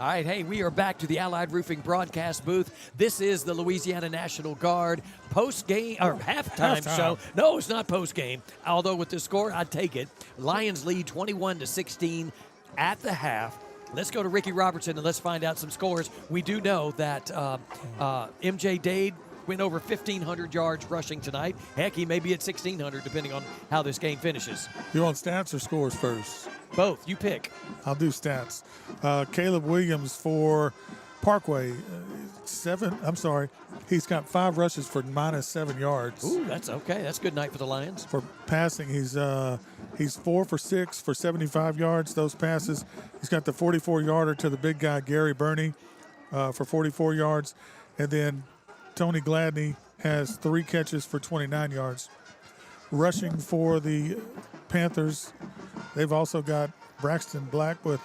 Speaker 1: All right, hey, we are back to the Allied Roofing broadcast booth. This is the Louisiana National Guard post-game or halftime show. No, it's not post-game. Although with the score, I'd take it. Lions lead 21-16 at the half. Let's go to Ricky Robertson and let's find out some scores. We do know that MJ Dade went over 1,500 yards rushing tonight. Heck, he may be at 1,600 depending on how this game finishes.
Speaker 7: You want stats or scores first?
Speaker 1: Both. You pick.
Speaker 7: I'll do stats. Caleb Williams for Parkway, he's got 5 rushes for -7 yards.
Speaker 1: Ooh, that's okay. That's a good night for the Lions.
Speaker 7: For passing, he's 4 for 6 for 75 yards. Those passes. He's got the 44-yarder to the big guy Gary Burney for 44 yards, and then Tony Gladney has 3 catches for 29 yards. Rushing for the Panthers, they've also got Braxton Black with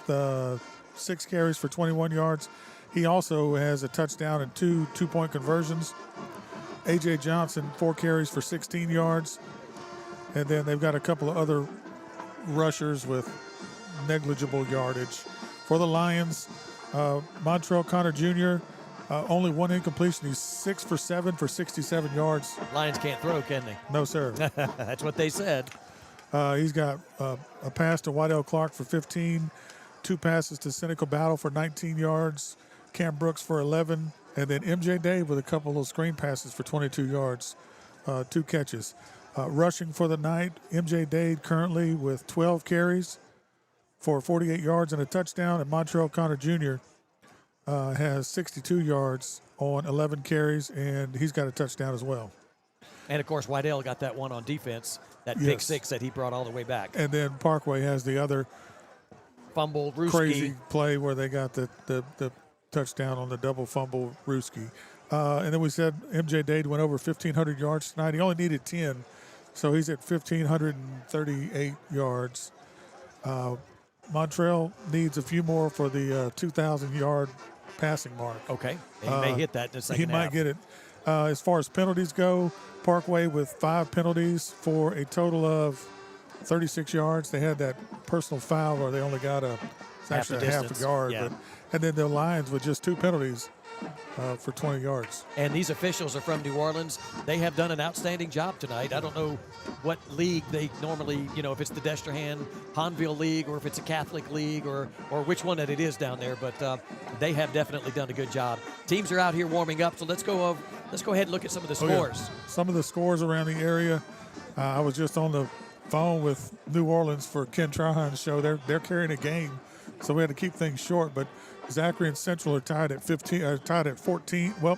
Speaker 7: 6 carries for 21 yards. He also has a touchdown and 2 two-point conversions. A.J. Johnson, 4 carries for 16 yards. And then they've got a couple of other rushers with negligible yardage. For the Lions, Montrell Connor Jr., only 1 incompletion. He's 6 for 7 for 67 yards.
Speaker 1: Lions can't throw, can they?
Speaker 7: No, sir.
Speaker 1: That's what they said.
Speaker 7: He's got a pass to Waddell Clark for 15, 2 passes to Seneca Battle for 19 yards, Cam Brooks for 11, and then MJ Dave with a couple of screen passes for 22 yards, 2 catches. Rushing for the night, MJ Dade currently with 12 carries for 48 yards and a touchdown, and Montrell Connor Jr. Has 62 yards on 11 carries, and he's got a touchdown as well.
Speaker 1: And, of course, Waddell got that one on defense, that pick 6 that he brought all the way back.
Speaker 7: And then Parkway has the other
Speaker 1: fumble, Ruski.
Speaker 7: Crazy play where they got the touchdown on the double fumble, Ruski. And then we said MJ Dade went over 1,500 yards tonight. He only needed 10, so he's at 1,538 yards. Montrell needs a few more for the 2,000-yard passing mark.
Speaker 1: Okay. He may hit that in the second
Speaker 7: half. He might get it. As far as penalties go, Parkway with 5 penalties for a total of 36 yards. They had that personal foul where they only got half a yard.
Speaker 1: Yeah.
Speaker 7: And then the Lions with just 2 penalties for 20 yards.
Speaker 1: And these officials are from New Orleans. They have done an outstanding job tonight. I don't know what league they normally, if it's the Destrehan Hanville League or if it's a Catholic league or which one that it is down there, but they have definitely done a good job. Teams are out here warming up, so let's go ahead and look at some of the scores.
Speaker 7: Yeah. Some of the scores around the area. I was just on the phone with New Orleans for Ken Trahan's show. They're carrying a game, so we had to keep things short, but Zachary and Central are tied at 14. Well,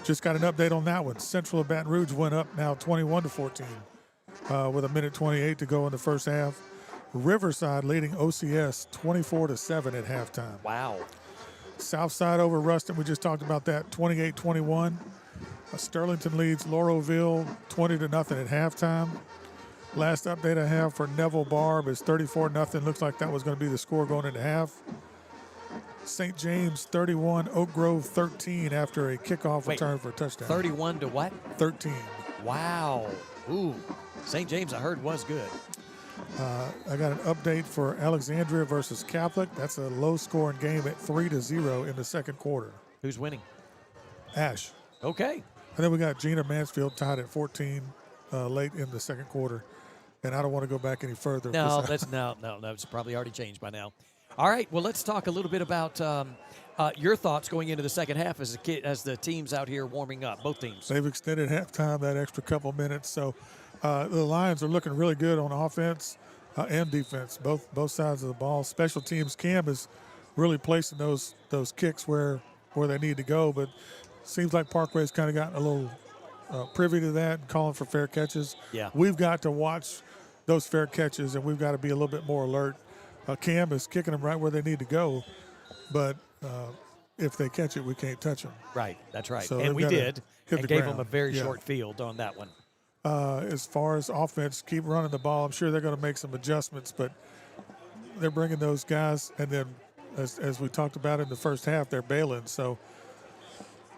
Speaker 7: just got an update on that one. Central of Baton Rouge went up now 21-14 with 1:28 to go in the first half. Riverside leading OCS 24-7 at halftime.
Speaker 1: Wow.
Speaker 7: Southside over Ruston, we just talked about that, 28-21. Sterlington leads Lauroville 20-0 at halftime. Last update I have for Neville Barb is 34-0. Looks like that was going to be the score going into half. St. James 31, Oak Grove 13 after a kickoff return for a touchdown.
Speaker 1: 31 to what?
Speaker 7: 13.
Speaker 1: Wow. Ooh. St. James, I heard, was good.
Speaker 7: I got an update for Alexandria versus Catholic. That's a low-scoring game at 3-0 in the second quarter.
Speaker 1: Who's winning?
Speaker 7: Ash.
Speaker 1: Okay.
Speaker 7: And then we got Gina Mansfield tied at 14 late in the second quarter. And I don't want to go back any further.
Speaker 1: No, it's probably already changed by now. All right, well, let's talk a little bit about your thoughts going into the second half as the teams out here warming up, both teams.
Speaker 7: They've extended halftime that extra couple minutes, so the Lions are looking really good on offense and defense, both sides of the ball. Special teams, Cam is really placing those kicks where they need to go, but seems like Parkway's kind of gotten a little privy to that and calling for fair catches.
Speaker 1: Yeah.
Speaker 7: We've got to watch those fair catches, and we've got to be a little bit more alert. Cam is kicking them right where they need to go, but if they catch it, we can't touch them.
Speaker 1: Right, that's right.
Speaker 7: So
Speaker 1: and we did, and gave them a very
Speaker 7: Yeah.
Speaker 1: short field on that one.
Speaker 7: As far as offense, keep running the ball. I'm sure they're going to make some adjustments, but they're bringing those guys, and then as we talked about in the first half, they're bailing. So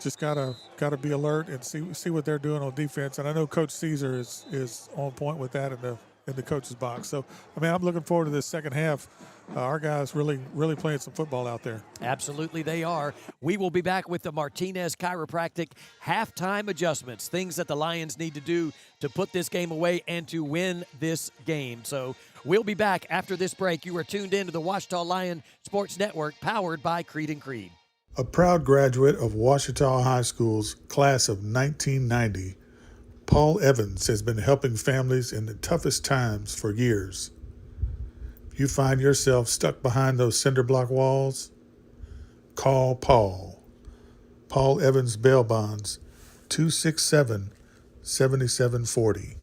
Speaker 7: just gotta be alert and see what they're doing on defense. And I know Coach Caesar is on point with that in in the coach's box. So, I mean, I'm looking forward to this second half. Our guys really playing some football out there.
Speaker 1: Absolutely, they are. We will be back with the Martinez Chiropractic halftime adjustments, things that the Lions need to do to put this game away and to win this game. So we'll be back after this break. You are tuned in to the Ouachita Lions Sports Network, powered by Creed and Creed.
Speaker 7: A proud graduate of Ouachita High School's class of 1990, Paul Evans has been helping families in the toughest times for years. If you find yourself stuck behind those cinder block walls, call Paul. Paul Evans Bail Bonds, 267-7740.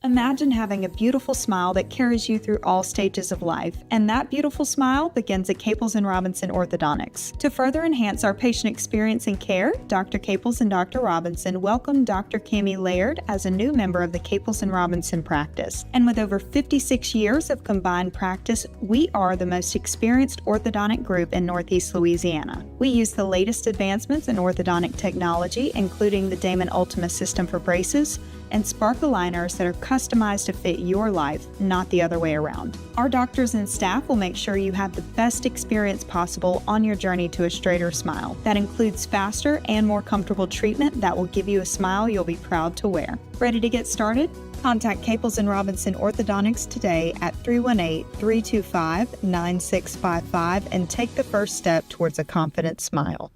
Speaker 9: Imagine having a beautiful smile that carries you through all stages of life, and that beautiful smile begins at Caples & Robinson Orthodontics. To further enhance our patient experience and care, Dr. Caples and Dr. Robinson welcome Dr. Cami Laird as a new member of the Caples & Robinson practice. And with over 56 years of combined practice, we are the most experienced orthodontic group in Northeast Louisiana. We use the latest advancements in orthodontic technology, including the Damon Ultima system for braces, and Spark aligners that are customized to fit your life, not the other way around. Our doctors and staff will make sure you have the best experience possible on your journey to a straighter smile. That includes faster and more comfortable treatment that will give you a smile you'll be proud to wear. Ready to get started? Contact Caples & Robinson Orthodontics today at 318-325-9655 and take the first step towards a confident smile.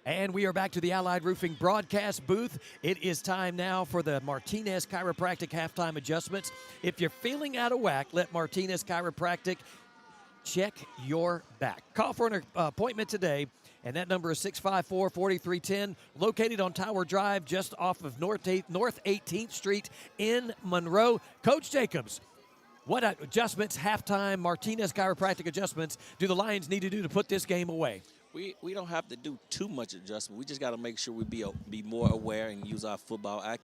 Speaker 1: And we are back to the Allied Roofing broadcast booth. It is time now for the Martinez Chiropractic halftime adjustments. If you're feeling out of whack, let Martinez Chiropractic check your back. Call for an appointment today, and that number is 654-4310, located on Tower Drive just off of North 18th Street in Monroe. Coach Jacobs, what adjustments, halftime Martinez Chiropractic adjustments, do the Lions need to do to put this game away?
Speaker 4: We don't have to do too much adjustment. We just got to make sure we be more aware and use our football